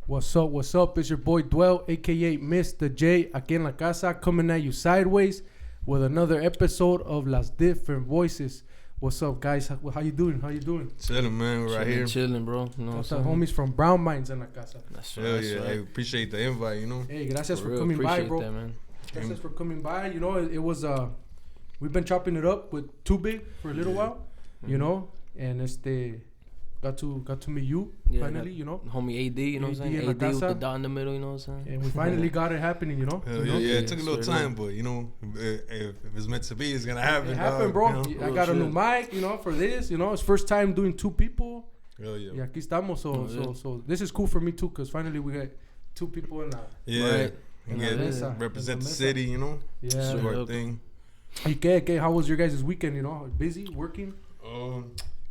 What's up? What's up? It's your boy Dwell, aka Mr. J, aquí en la casa, coming at you sideways with another episode of Las Different Voices. What's up, guys? How you doing? How you doing? Chilling, man. We're right here. Chilling, bro. You know what I'm homies from Brownmindz in la casa. That's right. Hell yeah. Right. Hey, appreciate the invite, you know. Hey, gracias for coming by, bro. That, man. Gracias for coming by. You know, it was, we've been chopping it up with Too Big for a little while, you know, and got to meet you finally, you know. Homie AD, you know what I'm saying? AD with the dot in the middle, you know what I'm saying? And we finally got it happening, you know. Hell yeah, yeah. It took a little time, but, you know, if it's meant to be, it's going to happen. It happened, bro. You know? I got a new mic, you know, for this, you know. It's first time doing two people. Hell yeah. Y aquí estamos. So this is cool for me, too, because finally we got two people in that. Yeah. Right. Represent the city, you know. Yeah. Do our thing. Okay, how was your guys' weekend, you know? Busy, working?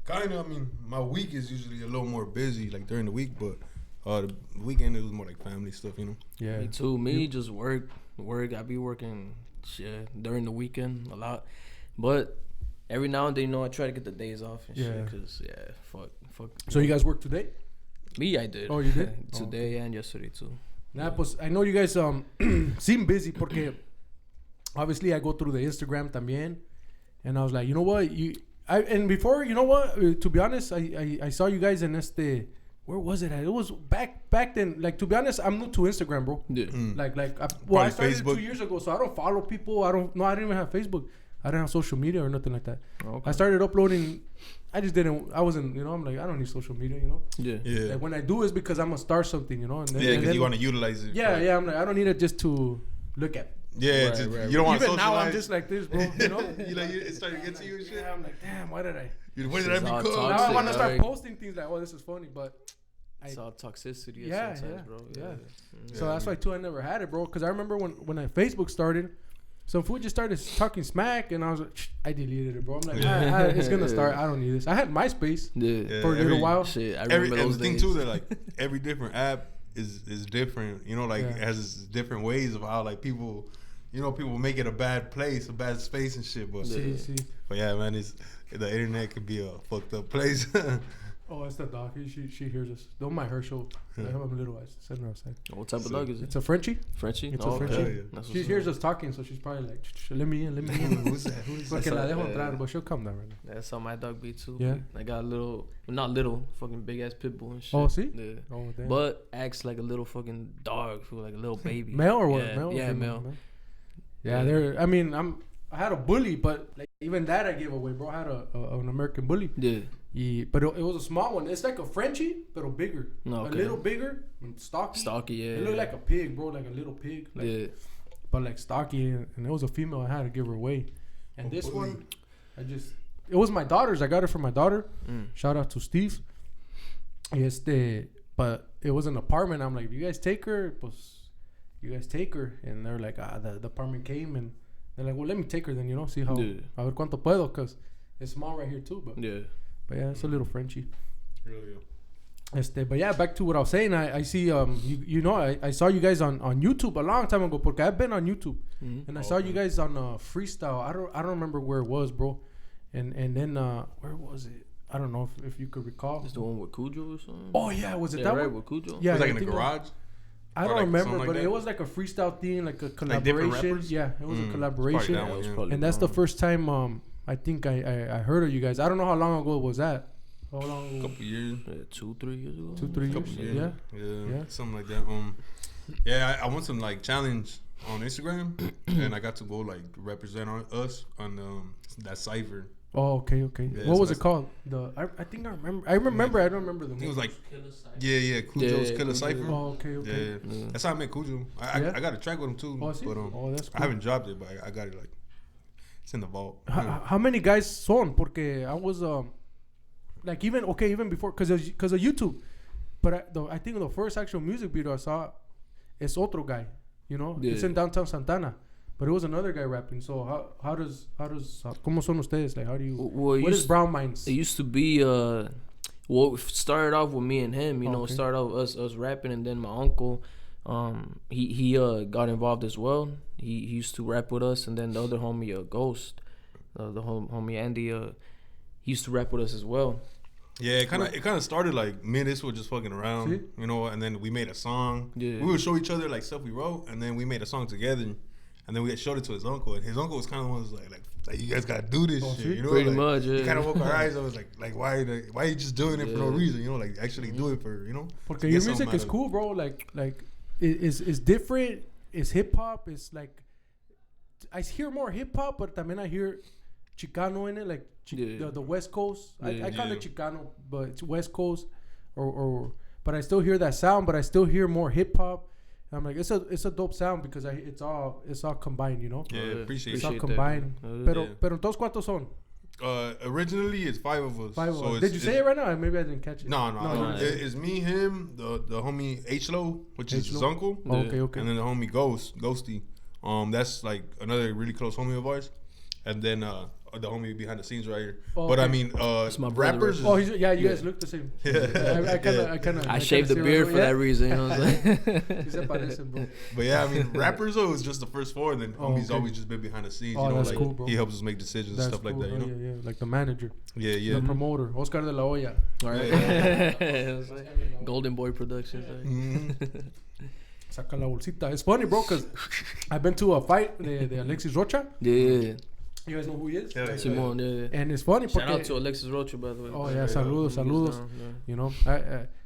Kind of. I mean, my week is usually a little more busy, like during the week, but the weekend it was more like family stuff, you know. Yeah. Me too. Me just work. I be working during the weekend a lot, but every now and then, you know, I try to get the days off and shit. Cause fuck. So you guys work today? Me, I did. Oh, you did? Today and yesterday too. Nah, pues I know you guys seem busy porque obviously I go through the Instagram también, and I was like, you know what, and before, you know what, to be honest, I saw you guys in where was it at? It was back then. Like, to be honest, I'm new to Instagram, bro. Yeah. I started Facebook 2 years ago, so I don't follow people. I didn't even have Facebook. I didn't have social media or nothing like that. Okay. I started uploading. I wasn't, you know, I'm like, I don't need social media, you know. Yeah. Like, when I do, it's because I'm gonna start something, you know. And then, because you want to utilize it. Yeah. I'm like, I don't need it just to look at. Yeah, right. You don't want to socialize. Even now, I'm just like this, bro. You know, it started to get to you and shit. Yeah, I'm like, damn, why did I become? Now I want to start posting things like, oh, this is funny, but it's all toxicity. Sometimes, bro. Yeah. So that's why too I never had it, bro. Because I remember when I Facebook started, some food just started talking smack, and I was like, I deleted it, bro. I'm like, it's gonna start. I don't need this. I had MySpace for a little while. Shit, I remember those thing days. too that like every different app is different. You know, like it has different ways of how like people. You know, people make it a bad place, a bad space and shit. But but yeah, man, the internet could be a fucked up place. Oh, it's the dog. She hears us. Don't mind her. I have a little eyes. Send her outside. What type of dog is it? It's a Frenchie. Frenchie? It's a Frenchie. Yeah. She hears us talking, so she's probably like, let me in. Who's that? Porque la dejo entrar, but she'll come down right now. That's how my dog be too. Yeah. I got a little, not little, fucking big ass pit bull and shit. Oh, see? Yeah. Oh, damn. But acts like a little fucking dog, like a little baby. Male or what? Yeah, male. Yeah, I mean, I had a bully, but like even that I gave away, bro. I had an American bully. Yeah. But it was a small one. It's like a Frenchie, but bigger. Okay. A little bigger, stocky. Stocky, yeah. It looked like a pig, bro, like a little pig. Like, but like stocky, and it was a female. I had to give her away. And this one, it was my daughter's. I got it for my daughter. Shout out to Steve. But it was an apartment. I'm like, you guys take her? Pues, you guys take her. And they're like, the apartment came, and they're like, well, let me take her then, you know, see how, a ver cuánto puedo, because it's small right here too. But yeah, it's a little Frenchie. Really? But yeah, back to what I was saying. I see, you know, I saw you guys on YouTube a long time ago, porque I've been on YouTube, and I saw you guys on Freestyle. I don't remember where it was, bro. And then where was it? I don't know if you could recall. It's the one with Cujo or something. Oh yeah, was it that right, one? with Cujo? Yeah, it was like in the garage. I don't remember, but it was like a freestyle thing, like a collaboration. Like yeah, it was a collaboration. And that's the first time I think I heard of you guys. I don't know how long ago was that. How long ago? A couple years. 2-3 years ago. 2-3 years. Yeah. Something like that. Yeah, I won some like challenge on Instagram, and I got to go like represent us on that cipher. Oh, okay. Yeah, what was it called? I think I remember. I don't remember the name. It was like Cujo's Killer Cipher. Oh, okay. Yeah. That's how I met Cujo. I got a track with him too. Oh, but that's cool. I haven't dropped it, but I got it like it's in the vault. How many guys son? Porque I was like even before because of YouTube, but I think the first actual music video I saw is otro guy. You know, it's in downtown Santana. But it was another guy rapping. So how does ¿cómo son ustedes? Like, how do you? What is Brownmindz? It used to be it started off with me and him. You know, started off us rapping, and then my uncle, he got involved as well. He used to rap with us, and then the other homie, Ghost, the homie Andy, he used to rap with us as well. Yeah, it kind of started like me and this were just fucking around, See? you know, and then we made a song. Yeah. We would show each other like stuff we wrote, and then we made a song together, and then we showed it to his uncle, and his uncle was kind of one who was like you guys gotta do this shit, you know, pretty like, much. Yeah. He kind of woke our eyes. I was like why are you just doing it for no reason, you know, like actually do it for, you know. Porque your music is cool, bro. Like it's different. It's hip hop. It's like I hear more hip hop, but también I hear Chicano in it, like the West Coast. I call it Chicano, but it's West Coast, or but I still hear that sound, but I still hear more hip hop. I'm like, it's a dope sound because it's all combined, you know. Yeah, appreciate it's all that. combined. Pero entonces ¿cuántos son? Originally it's 5 of us. 5 of us. Did you say it right now? Maybe I didn't catch it. No. It's me, him, the homie H-Lo, which is his uncle. Oh, okay. And then the homie Ghosty. That's like another really close homie of ours. And then the homie behind the scenes right here. Oh, but okay. I mean, my rappers. You guys look the same. Yeah. I shaved the beard for that reason. You know what I'm saying? But yeah, I mean, rappers though is just the first 4, and then homie's always just been behind the scenes. You know, that's like cool, bro. He helps us make decisions and stuff like that. You know, yeah, like the manager. Yeah. The promoter, Oscar de la Hoya. All right. Golden Boy Productions. Saca la bolsita. It's funny, bro, because I've been to a fight de Alexis Rocha. Yeah. You guys know who he is? Simón, yeah. And it's funny. Shout out to Alexis Rocha, by the way. Oh, yeah. Saludos. You know,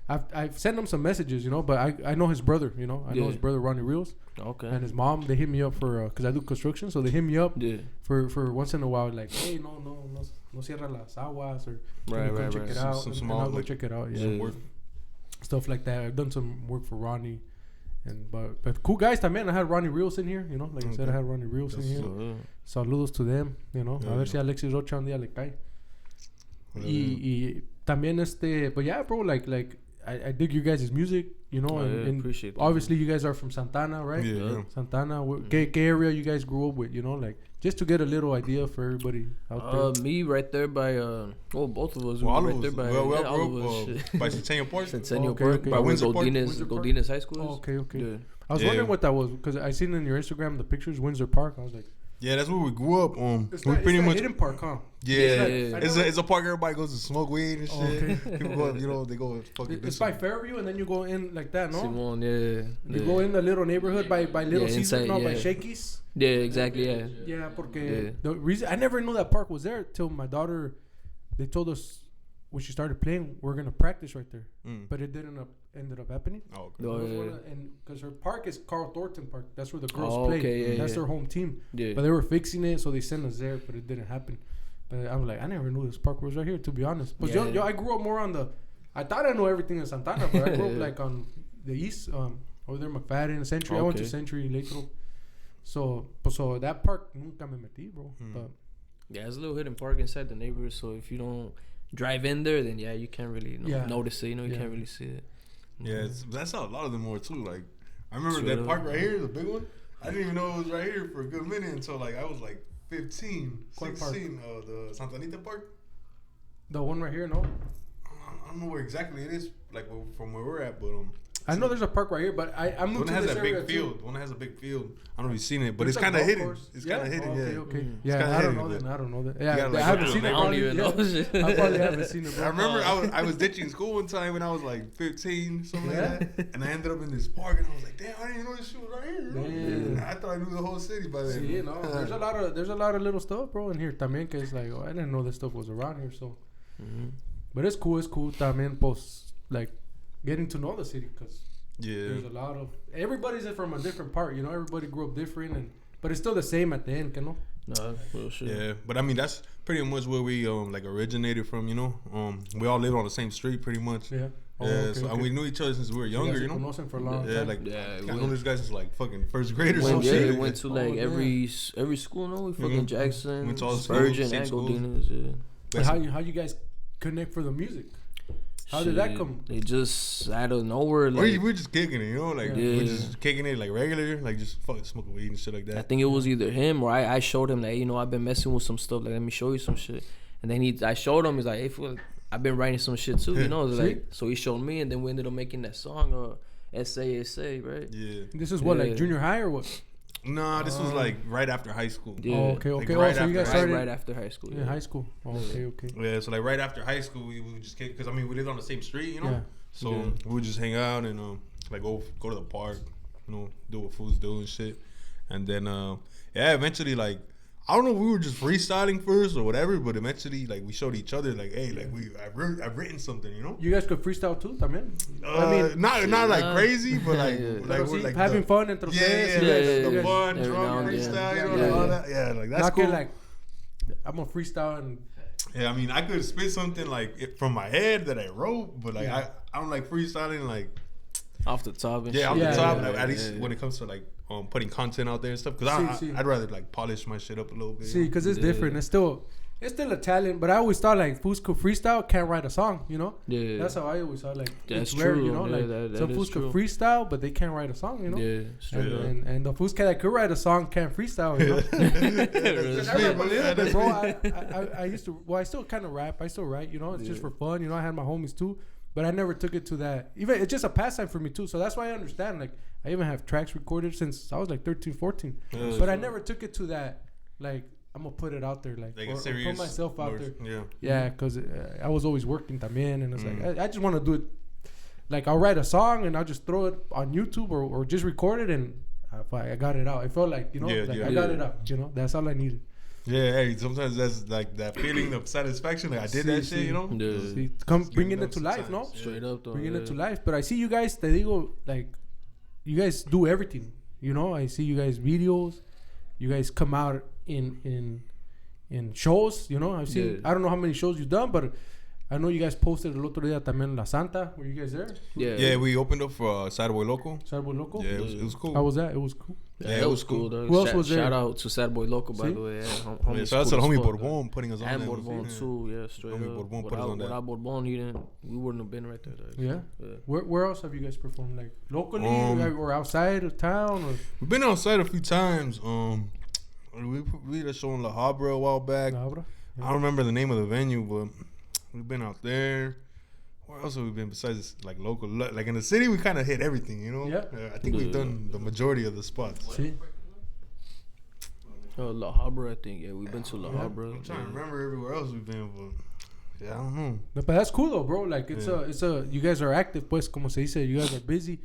I've sent him some messages, you know, but I know his brother, you know. I know his brother, Ronnie Reels. Okay. And his mom, they hit me up for, because I do construction, so they hit me up for once in a while, like, hey, no cierra las aguas, or right. check it out. Some and small, I'll go check it out. Yeah. Stuff like that. I've done some work for Ronnie. But cool guys también. I had Ronnie Reels in here, you know. Like I said, I had Ronnie Reels in here. Saludos to them, you know. A ver si Alexis Rocha un día le cae. Y también but yeah, bro, like I dig you guys' music, you know. And appreciate obviously you guys are from Santana, right? Yeah. Santana. ¿Qué area you guys grew up with, you know? Like, just to get a little idea for everybody out there. Me right there by both of us. Well, right there by all of us by Centennial Park. Centennial Park. By Godinez High School. Okay. Yeah. I was wondering what that was because I seen in your Instagram the pictures, Windsor Park. I was like, yeah, that's where we grew up. It's pretty much hidden park, huh? Yeah. It's a park everybody goes to smoke weed and shit. Okay. People go, you know, they go fucking. It's by Fairview, and then you go in like that, no? Simón, yeah. You go in the little neighborhood by Little Caesar, no, by Shakey's. Yeah, exactly. Yeah. Yeah, porque the reason I never knew that park was there till my daughter. They told us when she started playing, we're gonna practice right there, but it ended up happening. Oh, okay. And because her park is Carl Thornton Park, that's where the girls play. Okay, that's their home team. Yeah. But they were fixing it, so they sent us there, but it didn't happen. But I'm like, I never knew this park was right here, to be honest. But yo, I grew up more on I thought I knew everything in Santana, but I grew up like on the east, over there, McFadden, Century. I went to Century, Latro. So that park nunca me metí, bro. But yeah, it's a little hidden park inside the neighborhood, so if you don't drive in there, then you can't really notice it. You know, you can't really see it. Yeah, that's how a lot of them were too. Like, I remember that park right here, the big one. I didn't even know it was right here for a good minute until like I was like 15, 16. The Santanita Park. The one right here, no? I don't know where exactly it is, like from where we're at, but I know there's a park right here, but I moved to this area too. The one that has a big field. I don't know if you've seen it, but it's kind of hidden. It's kind of hidden, Okay. Yeah, I don't know that. Yeah, I haven't seen it. I don't even know. I probably haven't seen it, bro. I remember I was ditching school one time when I was like 15, something like that, and I ended up in this park, and I was like, damn, I didn't even know this shit was right here. I thought I knew the whole city by then. See, no, there's a lot of little stuff, bro, in here también, que it's like, I didn't know this stuff was around here, so. But it's cool también, pues, like, getting to know the city, because there's a lot of everybody's from a different part, you know. Everybody grew up different, but it's still the same at the end, you know. No, real shit. Yeah, but I mean that's pretty much where we like originated from, you know. We all lived on the same street, pretty much. Yeah. So we knew each other since we were younger, you know. For a long time. I know these guys since like fucking first grade or something. Yeah, we went to like every school, no? We fucking Jackson, went to all Spurgeon, and Godinez. But how you guys connect for the music? How did that come? It just out of nowhere. Like, we're just kicking it, you know? Like, we're just kicking it like regular, like just fucking smoking weed and shit like that. I think it was either him or I showed him that, you know, I've been messing with some stuff. Like, let me show you some shit. And then I showed him. He's like, hey, fool, I've been writing some shit too, you know? Like, so he showed me, and then we ended up making that song, S.A., right? Yeah. This is what, like junior high or what? Nah, this was like right after high school. Yeah. Oh, okay. Like Right so you guys started right after high school. Yeah, high school. Oh, okay. Yeah, so like right after high school, we just came, because I mean we lived on the same street, you know. Yeah. So we would just hang out and like go to the park, you know, do what fools do and shit. And then eventually like I don't know if we were just freestyling first or whatever, but eventually like we showed each other like, hey, like I've written something, you know. You guys could freestyle too, también. I mean, not like crazy, but like like we're like having fun entre ustedes. The fun, drunk freestyle, you know, all that. Yeah, like that's cool. Like I'm gonna freestyle and. Yeah, I mean, I could spit something like from my head that I wrote, but like I don't like freestyling like off the top. And off the top. At least when it comes to like putting content out there and stuff, because I'd rather like polish my shit up a little bit. See, because it's different. It's still a talent, but I always thought like fools could freestyle, can't write a song, you know. Yeah, that's how I always thought. Like that's it's rare, true. You know, like some fools could freestyle, but they can't write a song, you know. Yeah, straight up. And the fools that could write a song can't freestyle, you know. Bro, I used to. Well, I still kind of rap. I still write, you know. It's just for fun, you know. I had my homies too. But I never took it to that. Even it's just a pastime for me too. So that's why I understand. Like I even have tracks recorded since I was like 13, 14. But I never took it to that. Like I'm gonna put it out there, like or put myself out there. Yeah. Because I was always working también, and it's like I just want to do it. Like I'll write a song and I'll just throw it on YouTube or just record it and I got it out. I felt like, you know, I got it out. You know, that's all I needed. Yeah, hey, sometimes that's like that feeling of satisfaction. Like I did that shit, you know. Come bringing it to life, no? Straight up, though. Bringing it to life. But I see you guys. Te digo, like, you guys do everything. You know, I see you guys videos. You guys come out in shows. You know, I've seen. I don't know how many shows you've done, but I know you guys posted el otro día también La Santa. Were you guys there? Yeah, we opened up for Sad Boy Loco. Sad Boy Loco? Yeah, it was cool. How was that? It was cool. Yeah, it was cool. Who else was there? Shout out to Sad Boy Loco, by the way. Yeah, shout out to the homie Bourbon putting us on. And Bourbon too, yeah, straight homie up. Bourbon put us on that. Without Bourbon, we wouldn't have been right there. Yeah. Where else have you guys performed? Like locally or outside of town? Or? We've been outside a few times. We did a show in La Habra a while back. I don't remember the name of the venue, but we've been out there. Where else have we been besides this, like local? Like in the city, we kind of hit everything, you know. Yeah. I think we've done the majority of the spots. See? La Habra, I think. Yeah, we've been to La Habra. I'm trying to remember everywhere else we've been, but I don't know. But that's cool though, bro. Like it's a you guys are active, pues, como se dice. You guys are busy.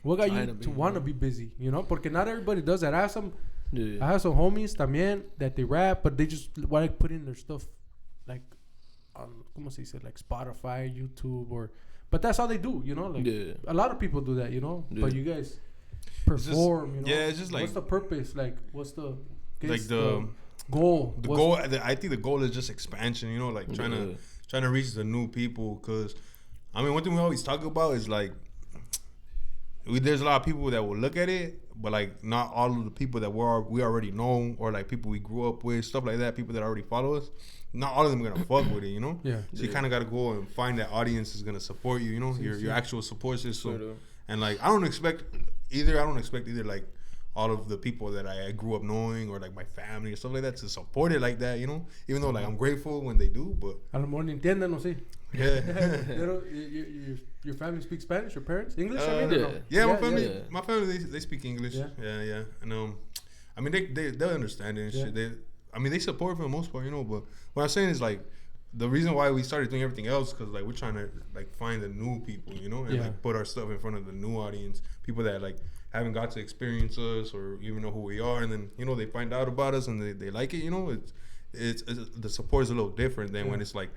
What got you to want to be busy? You know, porque not everybody does that. I have some homies también that they rap, but they just want to put in their stuff, like on como se dice, like Spotify, YouTube, but that's all they do. You know, like a lot of people do that. You know, but you guys perform. Just, you know, it's just like what's the purpose? Like what's the goal? The goal. I think the goal is just expansion. You know, like trying to reach the new people. Cause I mean, one thing we always talk about is like. There's a lot of people that will look at it, but like not all of the people that we already know, or like people we grew up with, stuff like that. People that already follow us, not all of them are gonna fuck with it, you know. Yeah. So you kind of gotta go and find that audience is gonna support you, you know, your actual support system. And like I don't expect either like all of the people that I grew up knowing or like my family or stuff like that to support it like that, you know. Even though like I'm grateful when they do, but a lo mejor ni entienden, no sé. Yeah. Your family speaks Spanish? Your parents English? My family they speak English. Yeah. And I mean they'll understand it and shit. They support for the most part, you know. But what I'm saying is like the reason why we started doing everything else because like we're trying to like find the new people, you know, and like put our stuff in front of the new audience, people that like haven't got to experience us or even know who we are, and then you know they find out about us and they like it, you know. It's the support is a little different than when it's like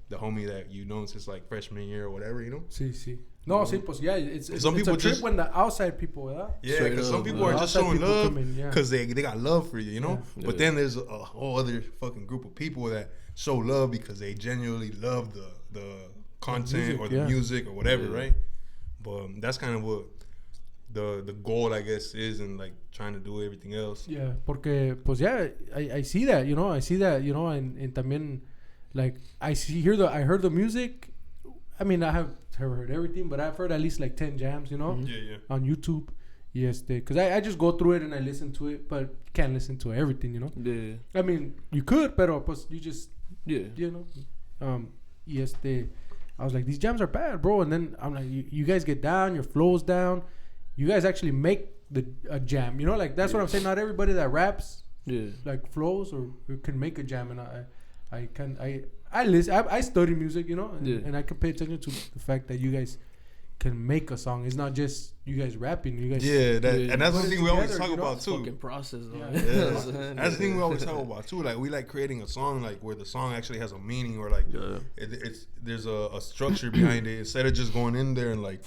the homie that you know since like freshman year or whatever, you know. Sí. No, sí, pues yeah, it's some people a trip when the outside people, ¿verdad? Yeah, because some people are just showing love because they got love for you, you know. Yeah. But then there's a whole other fucking group of people that show love because they genuinely love the content or the music or whatever, right? But that's kind of what the goal, I guess, is, and like trying to do everything else. Yeah, porque pues yeah, I see that, you know, and también like I heard the music. I mean, I have heard everything, but I've heard at least like 10 jams, you know, on YouTube. Yes, because I just go through it and I listen to it, but can't listen to everything, you know. Yeah. I mean, you could, pero pues you just you know. I was like, these jams are bad, bro, and then I'm like, you guys get down, your flow's down. You guys actually make a jam. You know, like that's what I'm saying. Not everybody that raps Yeah. like flows or can make a jam, and I listen. I study music, you know, and I can pay attention to the fact that you guys can make a song. It's not just you guys rapping. You guys, and that's the thing we always talk about too. Fucking process, though. That's the thing we always talk about too. Like we like creating a song like where the song actually has a meaning, or like it's there's a structure behind it, instead of just going in there and like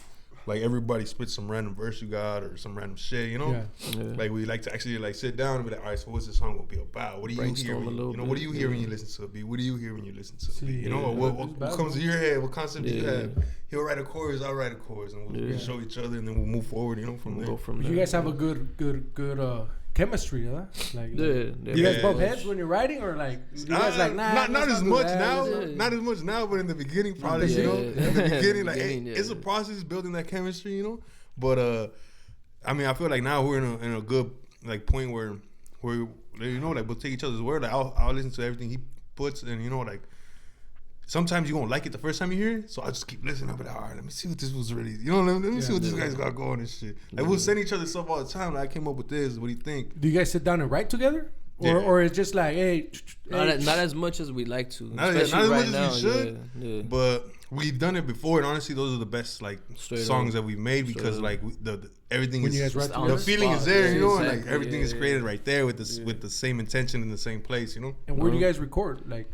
everybody spits some random verse you got or some random shit, you know. Like we like to actually like sit down and be like, all right, so what's this song gonna be about? What do you hear? What do you hear when you listen to a beat? What do you hear when you listen to a beat? You know, what comes to your head? What concept do you have? He'll write a chorus, I'll write a chorus, and we'll show each other, and then we'll move forward. You know, from there. You guys have a good chemistry, huh? Like, you guys bump heads when you're writing, or like you guys like not as much now, not as much now, but in the beginning, probably you know, in the beginning, like it's a process building that chemistry, you know. But I mean, I feel like now we're in a good like point where you know, like we'll take each other's word. Like I'll listen to everything he puts, and you know, like sometimes you won't like it the first time you hear it, so I'll just keep listening. I'll be like, all right, let me see what this was really, you know, let me see what this guy's got going and shit. Like we'll send each other stuff all the time. Like I came up with this. What do you think? Do you guys sit down and write together, or it's just like, hey, not as much as we like to, not as much as we should. But we've done it before, and honestly, those are the best like songs that we've made, because like the everything is the feeling is there, you know, and like everything is created right there with the same intention in the same place, you know. And where do you guys record? Like,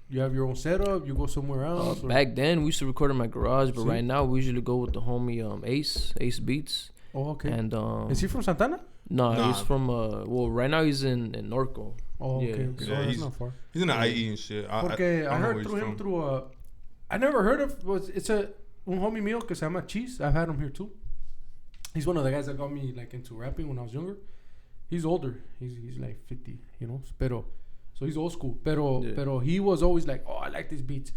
you have your own setup? You go somewhere else? Back then, we used to record in my garage, but right now we usually go with the homie Ace Beats. Oh, okay. And is he from Santana? No, he's from right now he's in Norco. Oh, okay. Yeah, so that's not far. He's in the IE and shit. I heard through him through I never heard of. It's un homie mío que se llama Cheese. I've had him here too. He's one of the guys that got me like into rapping when I was younger. He's older. He's like 50, you know. So he's old school. Pero he was always like, oh, I like these beats.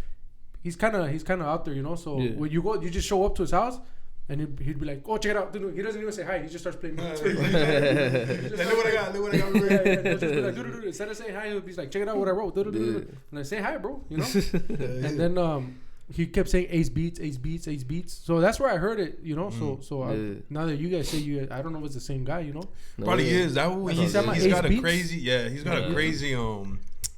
He's kind of out there, you know. So when you go, you just show up to his house, and he'd be like, oh, check it out. Dude, he doesn't even say hi. He just starts playing beats. Look what I got. Dude. Instead of saying hi, he'll be like, check it out what I wrote. And I say hi, bro. You know. And then he kept saying Ace Beats. So that's where I heard it, you know. So now that you guys say I don't know if it's the same guy, you know. Probably is. He's got a crazy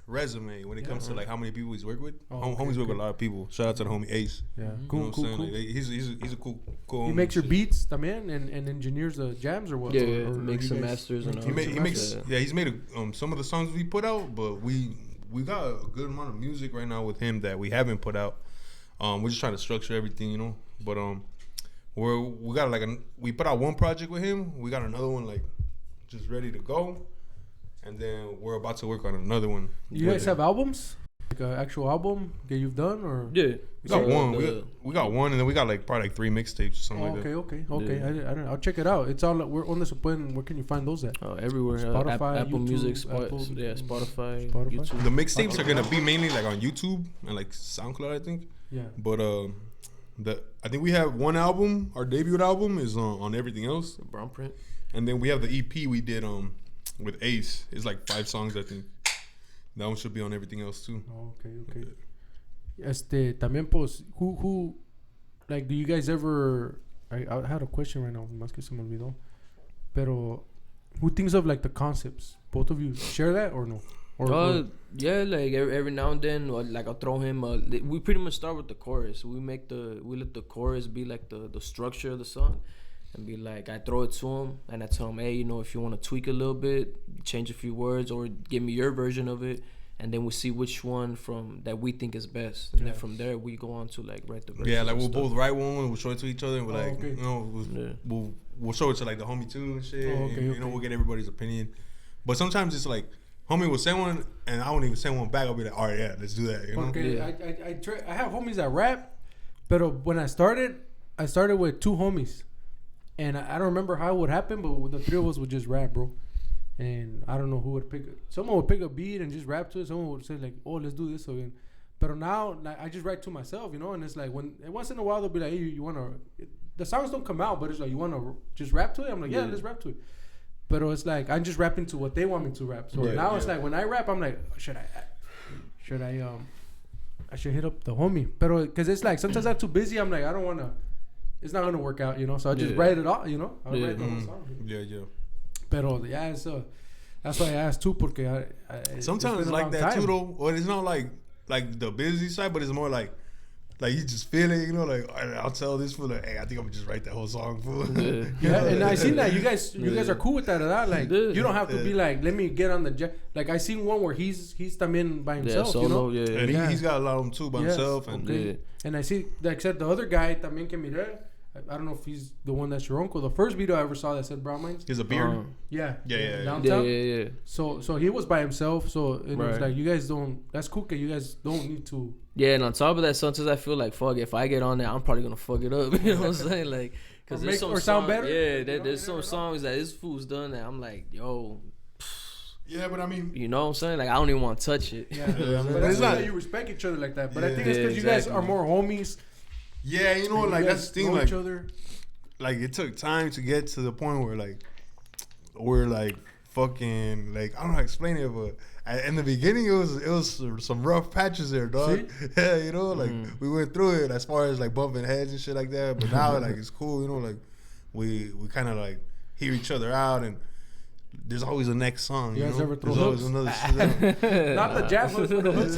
resume when it comes to like how many people he's worked with. Homies work with a lot of people. Shout out to the homie Ace. Yeah, cool. Like, he's a cool. He makes your beats, también, and engineers the jams or what? Yeah, makes some masters and all. He's made some of the songs we put out, but we got a good amount of music right now with him that we haven't put out. We're just trying to structure everything, you know. But we put out one project with him. We got another one like just ready to go, and then we're about to work on another one. You guys have albums, like an actual album that you've done, or we got one. We got one, and then we got like probably like 3 mixtapes or something like that. Okay. I don't know. I'll check it out. It's all we're on this. Where can you find those at? Everywhere. Spotify, Apple YouTube, Music, Spotify, YouTube. The mixtapes are gonna be mainly like on YouTube and like SoundCloud, I think. Yeah. But I think we have one album. Our debut album is on everything else. The brown print. And then we have the EP we did with Ace. It's like 5 songs, I think. That one should be on everything else too. Okay. También pues who like, do you guys ever? I had a question right now. Más que se me olvidó. Pero who thinks of like the concepts? Both of you share that or no? Yeah, like every now and then, like I'll throw him. We pretty much start with the chorus. We let the chorus be like the structure of the song, and be like, I throw it to him, and I tell him, hey, you know, if you want to tweak a little bit, change a few words, or give me your version of it, and then we see which one from that we think is best, and then from there we go on to like write the verse. Yeah, like we'll both write one, we'll show it to each other, and we're like, you know, we'll show it to like the homie too and shit. You know, we'll get everybody's opinion, but sometimes it's like, homie will send one, and I won't even send one back. I'll be like, all right, yeah, let's do that. You know? Okay, I have homies that rap, but when I started with 2 homies, and I don't remember how it would happen, but the 3 of us would just rap, bro. And I don't know who would pick it. Someone would pick a beat and just rap to it. Someone would say like, oh, let's do this again. But now, like, I just write to myself, you know. And it's like once in a while they'll be like, hey, you wanna? The songs don't come out, but it's like, you wanna just rap to it? I'm like, yeah, let's rap to it. But it's like I'm just rapping to what they want me to rap. So now it's like when I rap, I'm like, should I hit up the homie? But because it's like sometimes I'm too busy. I'm like, I don't want to it's not gonna work out, you know. So I just write it off, you know. I write the whole song. Yeah, yeah. Pero yeah, it's that's why I asked too, porque sometimes it's like that time. Too, though. Or it's not like the busy side, but it's more like you just feel it, you know. Like I'll tell this fool, like, hey, I think I'm gonna just write that whole song, fool. Yeah, and I seen that you guys are cool with that, like you don't have to be like, let me get on the jet. Like I seen one where he's también by himself, solo, you know. And he's got a lot of them too by himself, and and I see, like I said, the other guy también que miré. I don't know if he's the one that's your uncle. The first video I ever saw that said Brownmindz. He's a beard. Yeah. Downtown. Yeah. So he was by himself. So it was like, you guys don't. That's cool. Cause you guys don't need to. Yeah, and on top of that, sometimes I feel like, fuck, if I get on there, I'm probably gonna fuck it up. You know what I'm saying? Like, cause there's some sound better. Yeah, there's some songs that this fool's done that I'm like, yo. Yeah, but I mean, you know what I'm saying? Like, I don't even want to touch it. Yeah, but it's not that you respect each other like that. But I think it's because you guys are more homies. Yeah, you know, like that's the thing. Like, each other. Like it took time to get to the point where like we're like fucking like I don't know how to explain it, but in the beginning it was some rough patches there, dog. Yeah, you know, like we went through it as far as like bumping heads and shit like that. But now like it's cool, you know, like we kind of like hear each other out and. There's always a next song. You guys ever throw hooks? Always another shit. Not the jab hooks, but the hooks.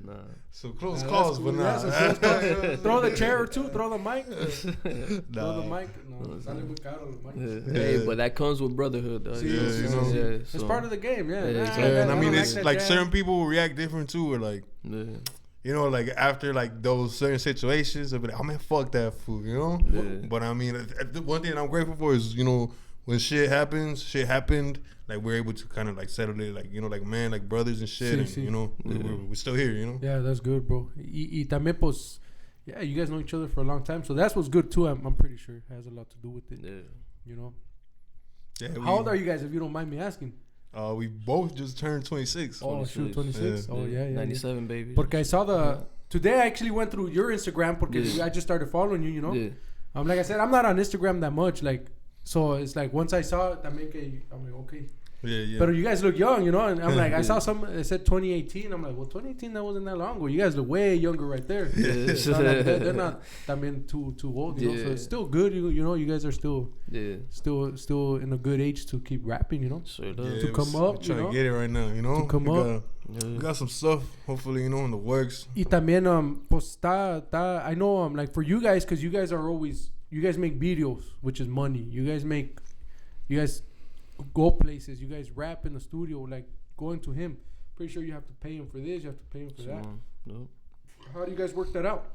Nah. So close calls, cool. But nah. Throw the chair or two. Throw the mic. Throw the mic. No, sale muy caro los mics. Hey, but that comes with brotherhood, though. It's part of the game. Yeah. And I mean, it's like certain people react different too, or like. Yeah. You know, like after like those certain situations, I'll be like, oh man, fuck that fool, you know? Yeah. But I mean, one thing I'm grateful for is, you know, when shit happened, like we're able to kind of like settle it, like, you know, like man, like brothers and shit, and you know, we're still here, you know? Yeah, that's good, bro. Y también, pues, yeah, you guys know each other for a long time, so that's what's good too, I'm pretty sure. It has a lot to do with it, you know? Yeah, how old are you guys, if you don't mind me asking? We both just turned 26. Oh, shoot, 26? Yeah. Oh, yeah. 97, baby. Porque I saw today I actually went through your Instagram because I just started following you, you know? Yeah. Like I said, I'm not on Instagram that much, like, so it's like once I saw it, I'm like, okay. Yeah. But you guys look young, you know? And I'm like, I saw it said 2018. I'm like, well, 2018, that wasn't that long ago. You guys look way younger right there. Yeah. So like, they're not, too old, you know? So it's still good, you know? You guys are still in a good age to keep rapping, you know? Sure to come up, you know? To get it right now, you know? To come up. We got some stuff, hopefully, you know, in the works. Y también, pues, I know, like, for you guys, because you guys make videos, which is money. You guys go places. You guys rap in the studio, like going to him. Pretty sure you have to pay him for this. You have to pay him for that. No. How do you guys work that out?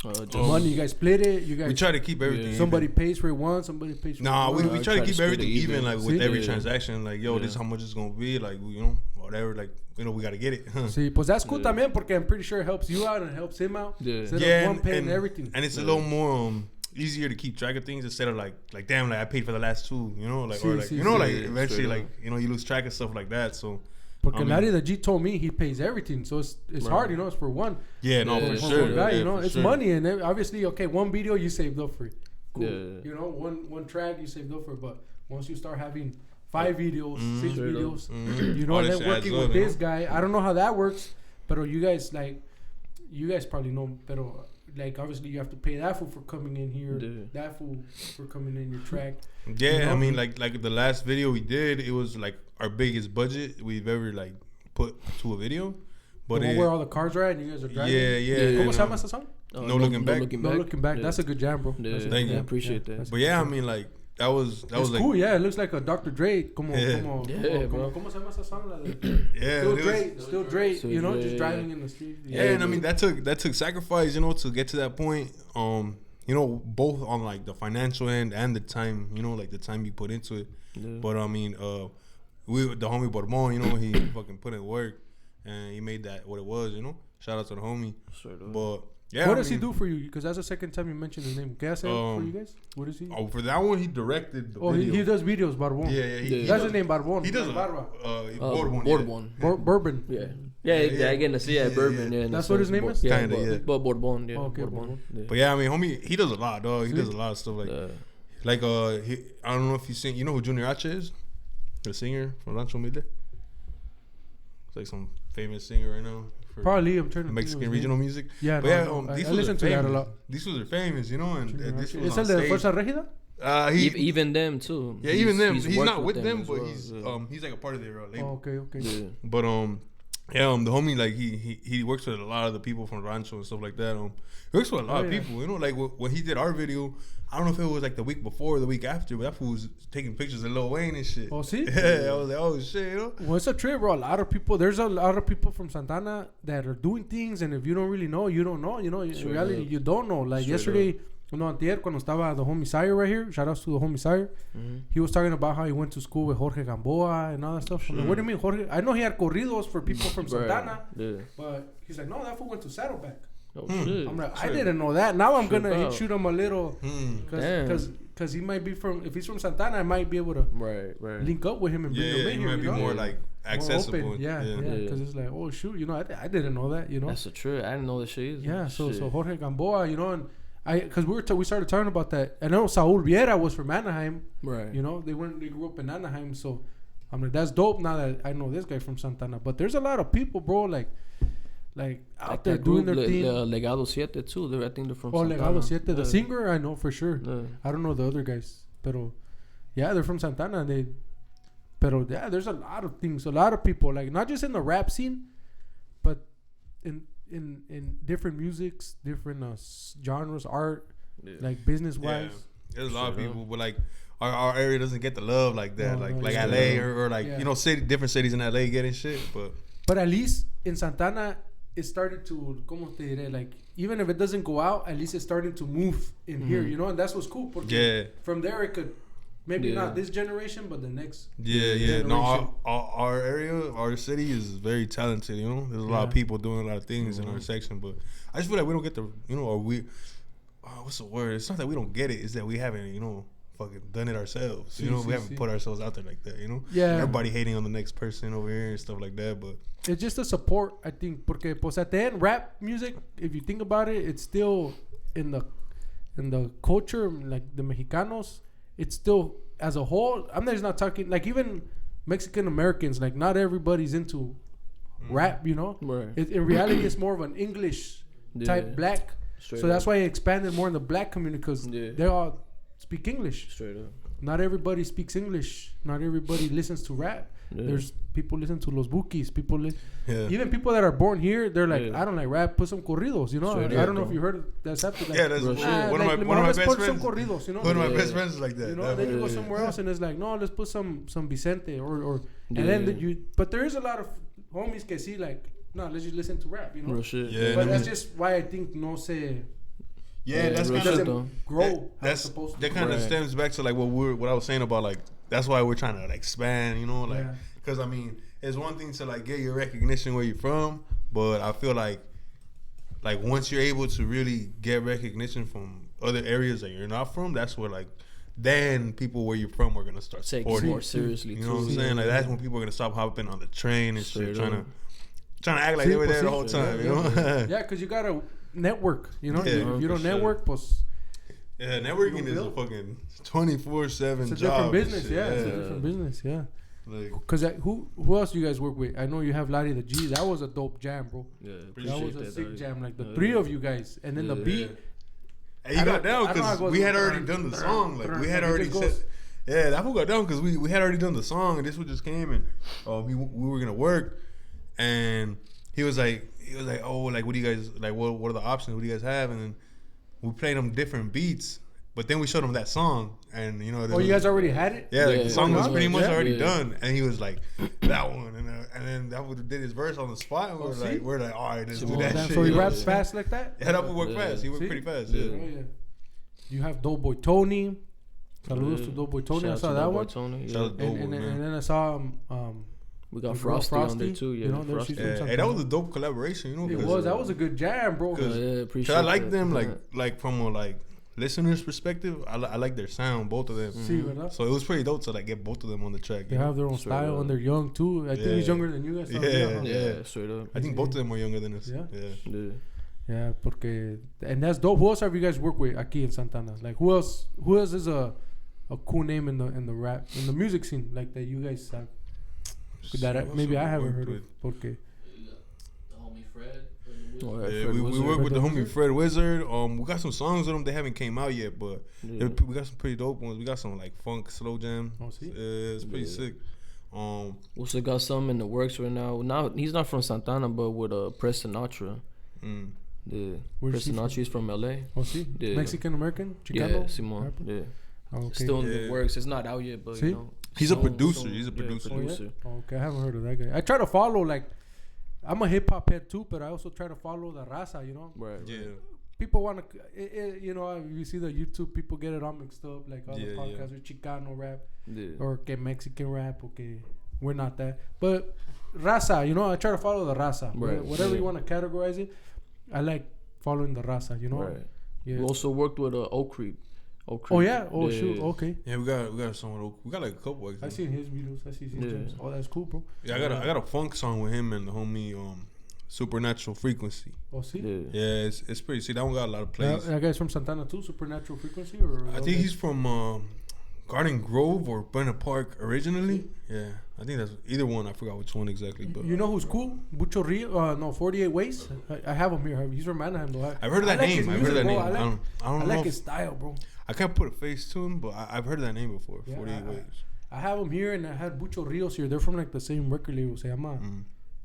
Just money. You guys split it. We try to keep everything. Somebody pays for it once. Somebody pays for it. We try to keep everything even. Like with every transaction. Like this is how much it's gonna be. Like you know whatever. Like you know we gotta get it. See, pues that's cool también porque I'm pretty sure it helps you out and it helps him out. Instead of one paying everything. And it's a little more easier to keep track of things instead of like damn, like I paid for the last two, you know, like eventually like you know you lose track of stuff like that. So because Larry the G told me he pays everything, so it's hard, you know, it's for one. Yeah, no, for sure. One guy, you know, it's money, and obviously, okay, one video you saved up for it. Cool. You know, one track you saved up for, but once you start having 5 videos, 6 videos, you know, and then working with this guy, I don't know how that works, but you guys probably know, pero like obviously you have to pay that fool for coming in here, that fool for coming in your track. Yeah, you know? I mean like the last video we did, it was like our biggest budget we've ever like put to a video. But where all the cars are at and you guys are driving. Yeah. ¿Cómo se llama esa song? No Looking Back. No Looking Back. That's a good jam, bro. Thank you. I appreciate that. But yeah, I mean like that was like cool. Yeah, it looks like a Dr. Dre. ¿Cómo se llama esa song? Still Dre. You know, just driving in the street. Yeah, and I mean that took sacrifice, you know, to get to that point. You know, both on like the financial end and the time, you know, like the time you put into it. Yeah. But I mean, the homie Bourbon, you know, he fucking put in work and he made that what it was, you know. Shout out to the homie. But yeah, what does he do for you? Because that's the second time you mentioned his name. ¿Qué hace for you guys? What is he? Oh, for that one, he directed the video. He does videos, Barbon. Yeah. That's his name, Barbon. He does Bourbon. Bourbon. Yeah, I get to see Bourbon. Yeah, that's what his name is? Kinda, yeah. Bourbon, yeah. Okay, Bourbon. Yeah. But yeah, I mean, homie, he does a lot, dog. He does a lot of stuff like I don't know if you sing. You know who Junior H is? The singer from Rancho Humilde. It's like some famous singer right now. for probably I'm trying to Mexican regional music. Yeah, but I listen to that a lot. These fools are famous, you know, and this was ¿Es on el de stage. Fuerza Régida? Even them too. Yeah, even them. He's worked not with them, but well. he's like a part of their label. Oh, okay. Yeah. But the homie, like he works with a lot of the people from Rancho and stuff like that. He works with a lot of people, you know. Like when he did our video, I don't know if it was like the week before or the week after, but that fool was taking pictures of Lil Wayne and shit. Oh, see? Yeah, I was like, oh shit, you know. Well, it's a trip, bro. There's a lot of people from Santana that are doing things, and if you don't really know, you don't know. You know, in reality, you don't know. Like yesterday, antier, cuando estaba the homie Sire right here, shout out to the homie Sire, he was talking about how he went to school with Jorge Gamboa and all that stuff. I'm like, what do you mean, Jorge? I know he had corridos for people from Santana, but he's like, no, that fool went to Saddleback. Oh shit! I'm like, I didn't know that. Now I'm gonna shoot him a little, because he might be from. If he's from Santana, I might be able to link up with him and bring him in he here. might be more like accessible. Yeah, because it's like, oh shoot, you know, I didn't know that. You know, that's a trip. I didn't know the shit either. Yeah, so Jorge Gamboa, you know, and because we started talking about that. I know Saul Viera was from Anaheim, right? You know, they grew up in Anaheim, so I'm like, that's dope. Now that I know this guy from Santana, but there's a lot of people, bro, like out there doing their thing. Legado 7 too. I think they're from Santana. Legado 7. The singer, I know for sure. I don't know the other guys. Pero, yeah, they're from Santana. There's a lot of things. A lot of people. Like, not just in the rap scene, but in different musics, different genres, art, like business-wise. Yeah. There's a lot of people. But, like, our area doesn't get the love like that. Like LA or like, you know, different cities in LA getting shit. But at least in Santana, it started to, ¿cómo te diré? Like, even if it doesn't go out, at least it's starting to move in here, you know? And that's what's cool. Porque from there, it could, maybe not this generation, but the next generation. No, our area, our city is very talented, you know? There's a lot of people doing a lot of things in our section, but I just feel like we don't get the, you know, or what's the word? It's not that we don't get it, it's that we haven't, you know, fucking done it ourselves. You know, we haven't put ourselves out there like that, you know? Yeah. Everybody hating on the next person over here and stuff like that, but it's just a support, I think, porque pues at the end, rap music, if you think about it, it's still in the culture, like the Mexicanos, it's still as a whole. I'm just not talking like even Mexican Americans, like not everybody's into rap, you know. Right. In reality, it's more of an English type black. Straight so that's why it expanded more in the black community because they all speak English. Straight up. Not everybody speaks English. Not everybody listens to rap. There's people listen to Los Bukis. Even people that are born here, they're like, I don't like rap. Put some corridos, you know. I don't know if you heard that. Like, that's one of my best friends. Some corridos, you know. One of my best friends is like that. You know, then you go somewhere else and it's like, no, let's put some Vicente or and then but there is a lot of homies que see like, no, let's just listen to rap, you know. Real shit. Yeah, but that's just why I think no se. Yeah, that's kind of grow. That's supposed to. That kind of stems back to like what I was saying about like that's why we're trying to like expand, you know, like because I mean it's one thing to like get your recognition where you're from, but I feel like once you're able to really get recognition from other areas that you're not from, that's where like then people where you're from are gonna start supporting more seriously. You know what I'm saying? Like that's when people are gonna stop hopping on the train and shit, trying to act like they were there the whole time, you know? Yeah, because you gotta network, you know. If you don't network, pues. Yeah, networking is a fucking 24/7 job. It's a different business, it's a different business, Because who else you guys work with? I know you have Larry the G. That was a dope jam, bro. Yeah, that was a sick jam. Like the three of you guys, and then the beat. And you got down because we had already done the song. Like we had already said. Yeah, that fool got down because we had already done the song, and this one just came and we were gonna work, and he was like, oh, like what do you guys like? What are the options? What do you guys have? And then we played them different beats, but then we showed him that song, and you know. You guys already had it? Yeah, like the song was pretty much already done, and he was like, that one, and then that would did his verse on the spot, and we're like, all right, let's do that shit. So he raps fast like that? Yeah, that would work fast. He worked pretty fast. Yeah. You have Doughboy Tony. Saludos to Doughboy Tony. I saw that one. And then I saw we got Frosty on there too, you know, hey, that was a dope collaboration, you know. It was. That was a good jam, bro. Cause I like them, like from a listener's perspective. I like their sound, both of them. So it was pretty dope to like get both of them on the track. They have their own style, and they're young too. I think he's younger than you guys. Yeah, straight up. I think both of them are younger than us. Yeah, porque and that's dope. Who else have you guys worked with aquí in Santana? Like who else is a cool name in the rap in the music scene like that you guys have? That maybe I haven't heard of. Porque the homie Fred. We work with the homie Fred Wizard. We got some songs with them. They haven't came out yet, but we got some pretty dope ones. We got some like funk, slow jam. It's pretty sick. Also got some in the works right now. Now he's not from Santana, but with Preston Sinatra. Preston Sinatra is from LA. Mexican American, Chicano. Yeah, Simon. Yeah. Still in the works. It's not out yet, but you know. He's a producer. He's a producer. Okay, I haven't heard of that guy. I try to follow, like, I'm a hip hop head too, but I also try to follow the raza, you know. Right. Yeah. People want to, you know, you see the YouTube, people get it all mixed up, like all the podcasts are Chicano rap or que Mexican rap. Okay, we're not that, but raza, you know, I try to follow the raza. Right. Whatever you want to categorize it, I like following the raza, you know. Right. Yeah. We also worked with Oak Creek. Oh yeah. Oh shoot. Okay. Yeah, we got someone. We got like a couple. Actually. I seen his videos. I see his gems. Oh, that's cool, bro. Yeah, I got a funk song with him and the homie Supernatural Frequency. Oh, see. Yeah, it's pretty. See, that one got a lot of plays. That guy's from Santana too. Supernatural Frequency, or I think he's from Garden Grove or Burnett Park originally. Yeah, I think that's either one. I forgot which one exactly. But you know who's cool? Bucho Rio. 48 Ways. I have him here. He's from Anaheim though. I've heard of that name. I like his style, bro. I can't put a face to him, but I've heard of that name before. 48 Ways. I have him here, and I had Bucho Rios here. They're from like the same record label. Se llama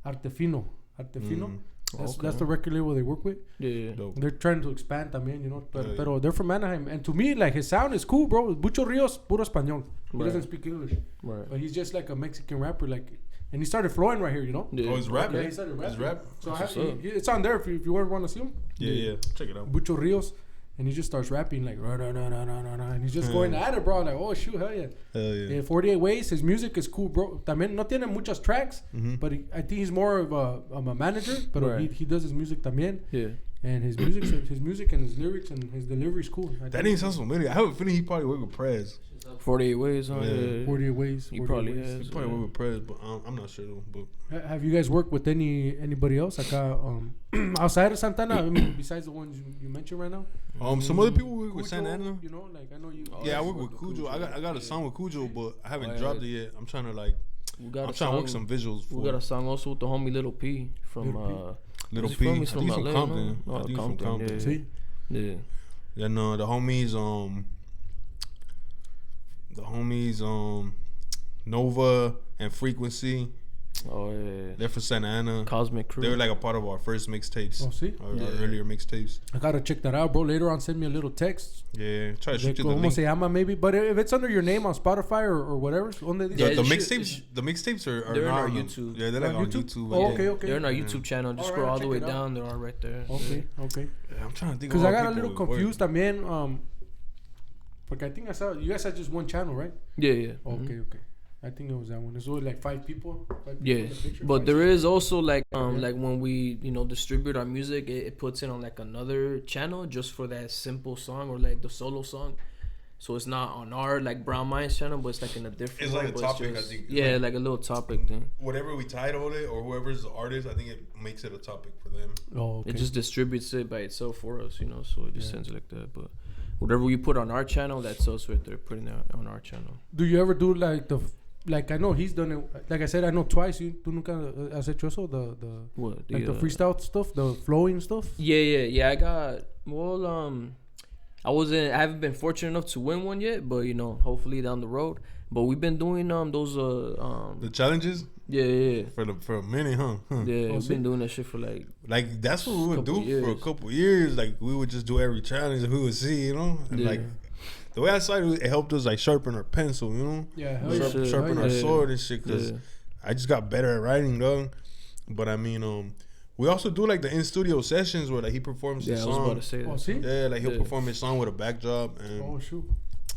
Artefino. That's the record label they work with. Yeah. They're trying to expand también, you know. But they're from Anaheim, and to me, like, his sound is cool, bro. Bucho Rios, puro español. He doesn't speak English. Right. But he's just like a Mexican rapper, like. And he started flowing right here, you know. Yeah. Oh, he's rapping. Yeah, he started rapping. He's rapping. So it's on there if you ever want to see him. Yeah. Check it out. Bucho Rios. And he just starts rapping like and he's just going at it, bro. Like, oh shoot, hell yeah. Hell yeah. 48 Ways, his music is cool, bro. También no tiene muchas tracks, but I think he's more of a manager, but he does his music también. Yeah. And his music and his lyrics and his delivery is cool. That name sounds familiar. I have a feeling he probably worked with Prez. 48 Ways, huh? Yeah. 48 Ways. He probably has. He probably worked with Prez, but I'm not sure though. But have you guys worked with anybody else outside of Santana? I mean, besides the ones you mentioned right now? Some other people work with Santa Ana. You know, like I know you. Yeah, I work with Cujo. I got a song with Cujo, but I haven't dropped it yet. I'm trying to like. I'm trying to work some visuals. We got a song also with the homie Little P from Little P. He's from LA, Compton. No? I think from Compton. See? Yeah. Yeah, no, the homies Nova and Frequency. Oh yeah. They're from Santa Ana. Cosmic Crew. They were like a part of our first mixtapes. Oh, see? Our earlier mixtapes. I gotta check that out, bro. Later on, send me a little text. Yeah, try to shoot you the link. ¿Cómo se llama, maybe? But if it's under your name on Spotify or whatever, the mixtapes are they're not on our YouTube. Yeah, they're like on YouTube. Oh, okay. They're on our YouTube channel. Just scroll all the way down. They're all right there. Okay. Yeah, I'm trying to think. Because I got a little confused también. Porque I think I saw you guys had just one channel, right? Yeah. Okay. I think it was that one. There's only like 5 people. Yeah, but there is also like when we distribute our music, it puts it on like another channel just for that simple song or like the solo song. So it's not on our like Brownmindz channel, but it's like in a different. It's like a topic, I think. Yeah, like a little topic thing. Whatever we title it, or whoever's the artist, I think it makes it a topic for them. Oh, okay. It just distributes it by itself for us, so it just sends it like that. But whatever we put on our channel, that's us right there, putting it on our channel. Do you ever do like I know he's done it. Like I said, I know twice. ¿Tú nunca has hecho eso? What? Like the freestyle stuff, the flowing stuff. Yeah. I got I haven't been fortunate enough to win one yet, but hopefully down the road. But we've been doing those the challenges. Yeah. For a minute, huh? Yeah, we've been doing that shit for like that's what we would do for a couple years. Like we would just do every challenge and we would see, and like. The way I saw it helped us like sharpen our pencil, Yeah, sharpen our sword and shit. Cause I just got better at writing, though. But I mean, we also do like the in studio sessions where like he performs his song. I was about to say that. Oh, see? Yeah, like he'll perform his song with a backdrop. And oh shoot.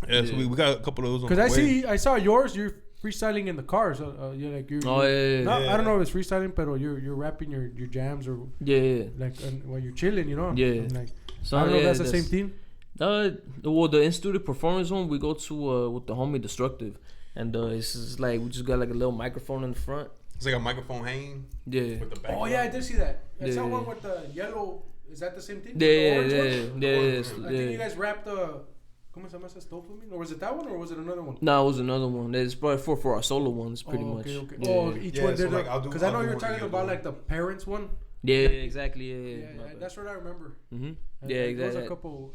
Yeah, so we got a couple of those. Because I saw yours. You're freestyling in the cars. You're like you're. Oh yeah. I don't know if it's freestyling, but you're rapping your jams or. Yeah. Like while you're chilling, Yeah. I'm like, I don't know if that's the same thing. The in-studio performance one, we go to with the homie Destructive. And it's just like, we just got like a little microphone in the front. It's like a microphone hanging? Yeah. With the background. Oh, yeah, I did see that. That's that one with the yellow, is that the same thing? Yeah. I think you guys rapped ¿Cómo se llama esa stuff with me? Or was it that one or was it another one? No, it was another one. It's probably for our solo ones, pretty much. Okay. Yeah. Each one did Because I know you're talking about like the parents one. Yeah, exactly. Yeah, that's what I remember. Mm-hmm. Yeah, exactly. There was a couple.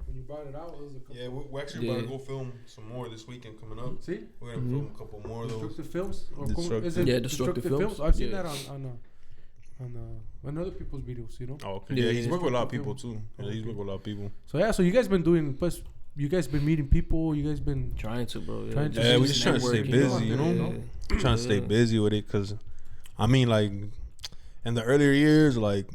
When you brought it out, it was a couple. Yeah, we're actually about to go film some more this weekend coming up. See, we're gonna film a couple more of those. Destructive films. Destructive films. I've seen that on other people's videos. You know. Oh, okay. Yeah, he's working with a lot of people too. Yeah, he's working with a lot of people. So yeah, so you guys been doing plus. You guys been meeting people. You guys been trying to, bro. Yeah, we just trying to stay busy. You know, trying to stay busy with it because, I mean, like in the earlier years, like.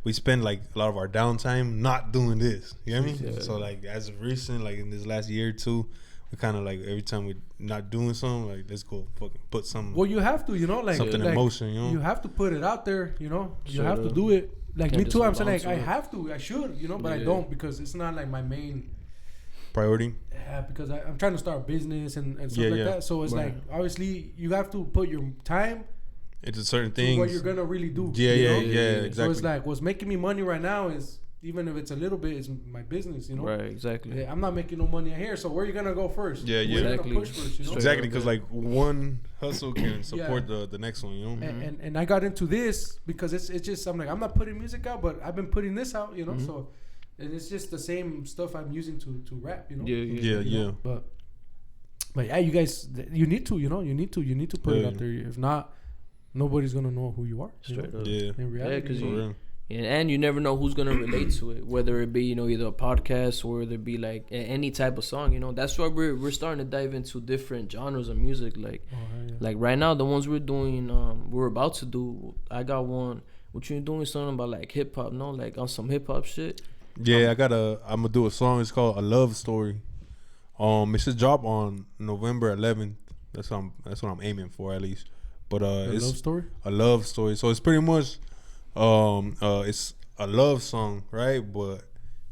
We spend like a lot of our downtime not doing this. You know what I mean? So like as of recent, like in this last year or two, we kind of like every time we not doing something, like let's go fucking put some. Well, you have to, you know, like something in motion. You know, you have to put it out there. You know, you have to do it. Like me too. I'm saying like I have to, I should, you know, but I don't because it's not like my main priority. Yeah, because I'm trying to start a business and stuff like that. So it's like obviously you have to put your time. It's a certain thing. What you're gonna really do. Yeah, exactly. So it's like what's making me money right now is even if it's a little bit, is my business. You know. Right. Exactly. Yeah, I'm not making no money here. So where are you gonna go first? Yeah. Where you gonna push first, you know? Exactly, because like one hustle can support the next one. You know. And I got into this because it's just I'm like I'm not putting music out, but I've been putting this out. You know. So and it's just the same stuff I'm using to rap. You know. Yeah. But yeah, you guys, you need to. You know, you need to put it out there. If not. Nobody's gonna know who you are. Straight up. Yeah. In reality, and you never know who's gonna relate to it, whether it be either a podcast or whether it be like any type of song. That's why we're starting to dive into different genres of music. Like, like right now, the ones we're doing, we're about to do. I got one. What you doing? Something about like hip hop? No, like on some hip hop shit. Yeah, I'm gonna do a song. It's called A Love Story. It should drop on November 11th. That's what I'm aiming for at least. But it's a love story. So it's pretty much it's a love song, right? But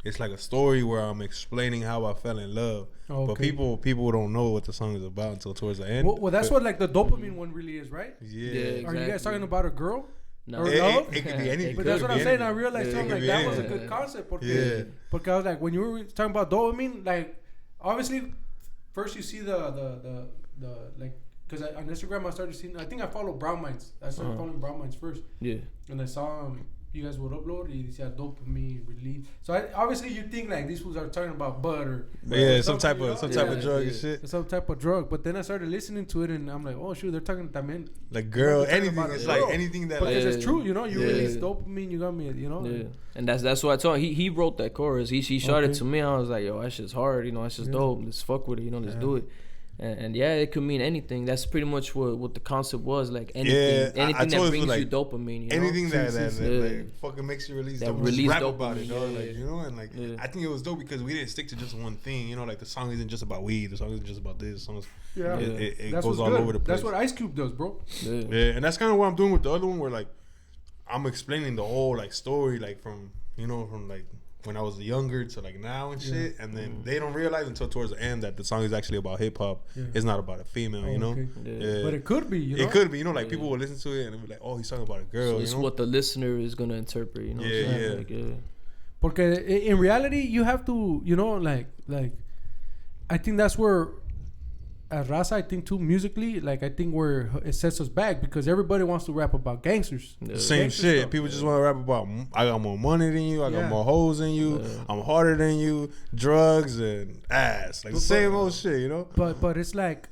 it's like a story where I'm explaining how I fell in love. Oh, okay. But people don't know what the song is about until towards the end. Well, that's what like the dopamine one really is, right? Yeah. Exactly. Are you guys talking about a girl? No. It could be anything. But that's what I'm saying. I realized something like that was a good concept. Because I was like, when you were talking about dopamine, like obviously, first you see the like. Because on Instagram, I started seeing. I think I follow Brownmindz. I started following Brownmindz first. Yeah. And I saw you guys would upload. You see dopamine release. So obviously you think like these fools are talking about bud or some type of drug and shit. Some type of drug. But then I started listening to it and I'm like, oh shoot, they're talking también. Like girl, anything. It's like anything that. Because it's true, you know. You release dopamine, you got me, you know. Yeah. And that's what I told him. He wrote that chorus. He shot it to me. I was like, yo, that shit's hard. You know, that's just dope. Let's fuck with it. You know, let's do it. And yeah, it could mean anything. That's pretty much what the concept was. Like anything that brings you dopamine. You know? Anything that like fucking makes you release dopamine. Release rap dopamine, about it, dog. Like, you know, and like I think it was dope because we didn't stick to just one thing. You know, like the song isn't just about weed. The song isn't just about this. The song is, it goes all over the place. That's what Ice Cube does, bro. Yeah, and that's kind of what I'm doing with the other one, where like I'm explaining the whole like story, like from like when I was younger to like now and shit, and then they don't realize until towards the end that the song is actually about hip hop. It's not about a female, you know. Okay. But it could be, you know. It could be, you know, like people will listen to it and be like, "Oh, he's talking about a girl." So it's what the listener is gonna interpret, you know. Because in reality, you have to, you know, like I think that's where. As Raza, I think too musically, like I think where it sets us back because everybody wants to rap about gangsters. Same shit. Stuff. People just want to rap about I got more money than you, I got more hoes than you, I'm harder than you, drugs and ass, like the same old shit, you know. But it's like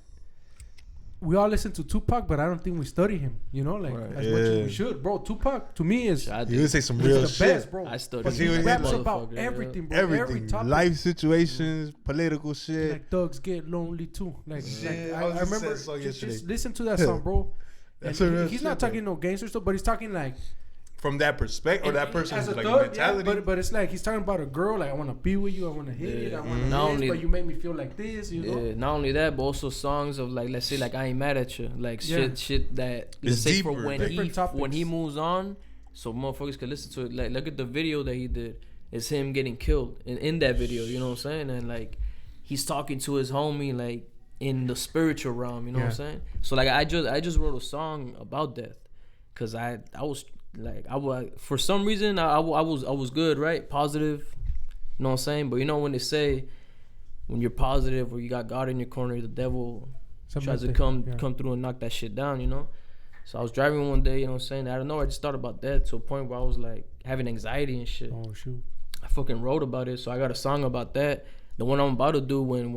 we all listen to Tupac, but I don't think we study him, you know, like as much as we should, bro. Tupac to me is he would say some real shit, best, bro. I study. But he raps about everything, bro. Everything, topic. Life situations, political shit. Like thugs get lonely too. Like I remember just listen to that song, bro. And he's not talking no gangster stuff, but he's talking like. From that perspective, or that person's like thug, mentality. But it's like he's talking about a girl. Like I want to be with you. I want to hit it. I want to this, but you make me feel like this. You know. Not only that, but also songs of like, let's say like I ain't mad at you, like shit that let's say for when he moves on, so motherfuckers can listen to it. Like look at the video that he did. It's him getting killed in that video. You know what I'm saying? And like he's talking to his homie like in the spiritual realm. You know what I'm saying? So like I just wrote a song about death, cause I was. Like I was for some reason I was good, right? Positive, you know what I'm saying? But you know when they say when you're positive or you got God in your corner, the devil tries to come through and knock that shit down, you know. So I was driving one day, you know what I'm saying? I don't know, I just thought about that to a point where I was like having anxiety and shit. Oh shoot. I fucking wrote about it, so I got a song about that. The one I'm about to do when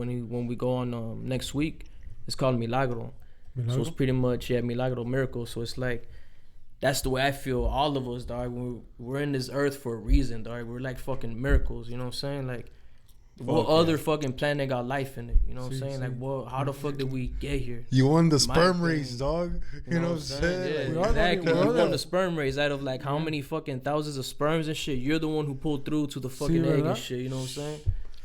we go on next week, it's called Milagro. So it's pretty much Milagro, miracle. So it's like that's the way I feel. All of us, dog. We're in this earth for a reason, dog. We're like fucking miracles. You know what I'm saying? Like, what other fucking planet got life in it? You know what I'm saying? Like, what? How the fuck did we get here? You won the sperm race, dog. You know what I'm saying? Yeah, exactly. You won the sperm race out of like how many fucking thousands of sperms and shit. You're the one who pulled through to the fucking egg and shit. You know what I'm saying?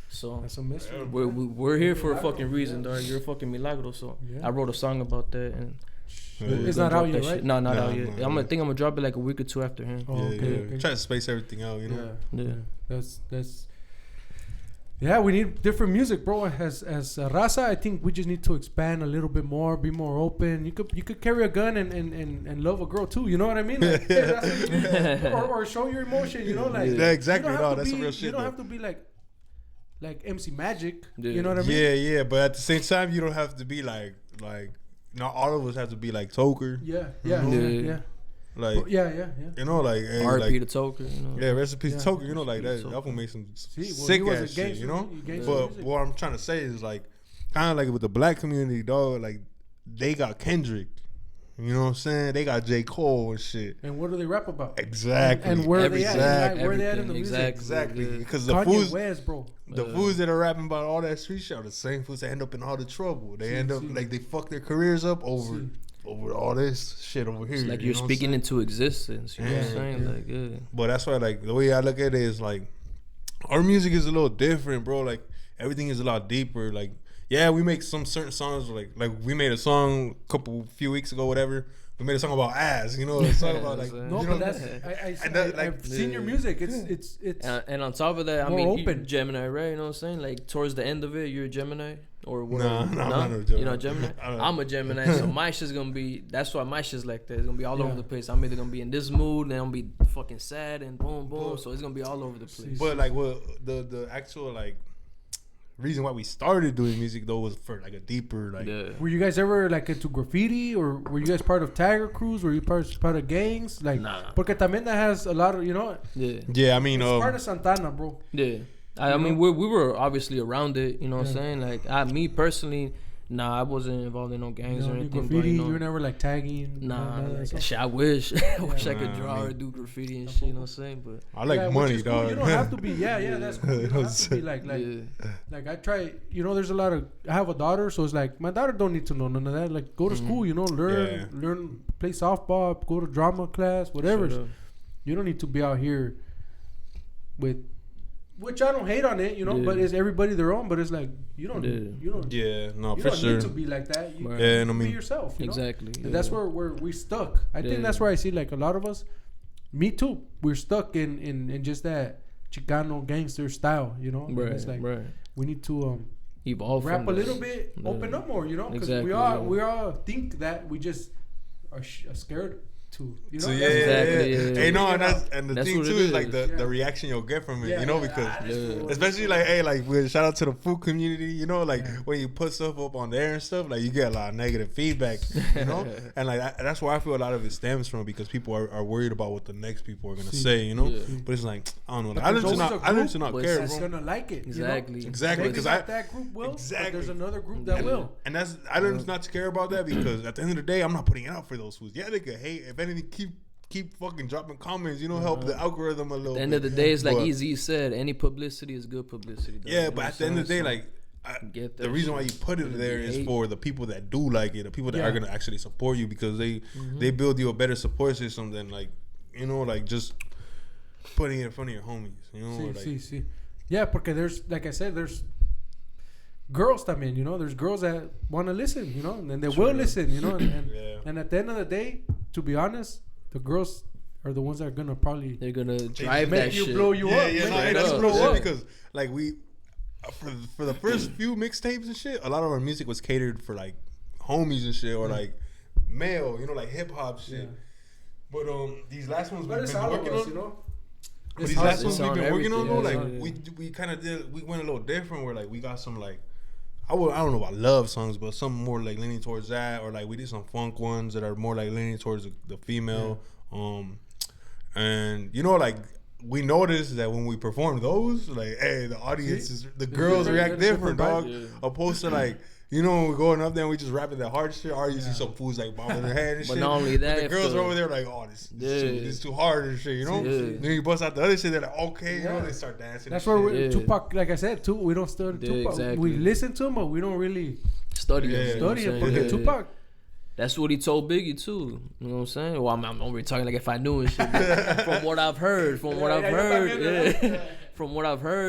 So that's a mystery. We're here for a fucking reason, dog. You're a fucking milagro. So I wrote a song about that and. It's not out yet, right? No, not out yet. I'm gonna drop it like a week or two after him. Okay. Try to space everything out, you know. Yeah. That's. Yeah, we need different music, bro. As Raza, I think we just need to expand a little bit more, be more open. You could carry a gun and love a girl too. You know what I mean? Like, hey, that's what you mean. or show your emotion. You know, like exactly. No, that's some real shit. You don't have to be like MC Magic. You know what I mean? Yeah. But at the same time, you don't have to be like. Not all of us have to be like Toker. Yeah. Like, yeah. You know, like R.P. like, to Toker. You know. Yeah, recipe to Toker. You know, like that. That one made some sick ass shit. You know. But what I'm trying to say is like, kind of like with the black community, dog. Like they got Kendrick. You know what I'm saying? They got J. Cole and shit. And what do they rap about? Exactly. And where they at? Where they at in the music? Exactly. Because the Kanye fools, West, bro. The fools that are rapping about all that street shit are the same fools that end up in all the trouble. They end up like they fuck their careers up over all this shit over here. It's like you're speaking into existence. You know what I'm saying? Like, But that's why, like, the way I look at it is like, our music is a little different, bro. Like everything is a lot deeper. Like, yeah, we make some certain songs like we made a song few weeks ago, whatever. We made a song about ass, you know. A song about like no, you but know, I've seen your music. It's and on top of that, I mean, you're Gemini, right? You know what I'm saying? Like towards the end of it, you're a Gemini or whatever. No, I'm not a Gemini. You're not Gemini. I'm a Gemini, so my shit's gonna be. That's why my shit's like that. It's gonna be all over the place. I'm either gonna be in this mood, then I'm gonna be fucking sad, and boom, boom. So it's gonna be all over the place. But like, well, the actual like. Reason why we started doing music though was for like a deeper like. Yeah. Were you guys ever like into graffiti or were you guys part of Tiger Crews? Were you part of gangs? Like, porque también that has a lot of Yeah, I mean, it's part of Santana, bro. Yeah, I mean we were obviously around it. You know what I'm saying? Like me personally. Nah, I wasn't involved in no gangs or anything. Graffiti, you were never like tagging. Nah, like, shit, I wish I could draw or do graffiti and shit. You know what I'm saying? But I like money, dog. Cool. You don't have to be. Yeah, that's cool. You don't have to be like I try. You know, there's a lot of. I have a daughter, so it's like my daughter don't need to know none of that. Like go to school, you know, learn, play softball, go to drama class, whatever. You don't need to be out here with. Which I don't hate on it, you know, but it's everybody their own. But it's like you don't. Yeah, no, you for don't sure. need to be like that. You and I mean, be yourself. You know? Exactly. And that's where we stuck. I think that's where I see like a lot of us. Me too. We're stuck in just that Chicano gangster style, you know. Right. It's like we need to evolve, rap a little bit, open up more, you know, because we all think that we just are scared. You know? So hey, no, and the thing too is like the reaction you'll get from it, you know, because especially like with shout out to the food community, you know, like when you put stuff up on there and stuff, like you get a lot of negative feedback, you know, and like that's where I feel a lot of it stems from because people are worried about what the next people are gonna say, you know, but it's like I don't know, like, I learned to not care, that's gonna like it, exactly, because that group will, but there's another group that will, and that's I learned not to care about that because at the end of the day, I'm not putting it out for those foods. Yeah, they could hate if anything, keep fucking dropping comments, you know, help the algorithm a little bit. At the end of the day, it's like Easy said, any publicity is good publicity. Yeah, but at the end of the day, like, the reason why you put it there is for the people that do like it, the people that are going to actually support you because they build you a better support system than, like, you know, like, just putting it in front of your homies, you know? Yeah, porque there's, like I said, there's girls también, you know, there's girls that want to listen, you know, and they will listen, you know, and at the end of the day, to be honest, the girls are the ones that are gonna they're gonna drive make that you shit. Blow you up. That's bullshit because like we for the first few mixtapes and shit, a lot of our music was catered for like homies and shit or like male, you know, like hip hop shit. Yeah. But these last ones we've been working on, you know. These last ones we've been working on, though, like we kind of we went a little different. Where like we got some like I don't know about love songs, but some more like leaning towards that, or like we did some funk ones that are more like leaning towards the female. And you know, like we noticed that when we perform those, like, hey, the audience is the girls react different, dog. Opposed to like. You know, when we're going up there and we just rapping that hard shit, or you see some fools like bobbing their head and shit. But not only that, the girls are over there like, oh, this is too hard and shit, you know? Then you bust out the other shit, they're like, okay, you know, they start dancing. That's where Tupac, like I said, too, we don't study Tupac. Exactly. We listen to him, but we don't really study him. Porque Tupac. That's what he told Biggie too. You know what I'm saying? Well, I'm already talking like if I knew and shit. From what I've heard, From what I've heard,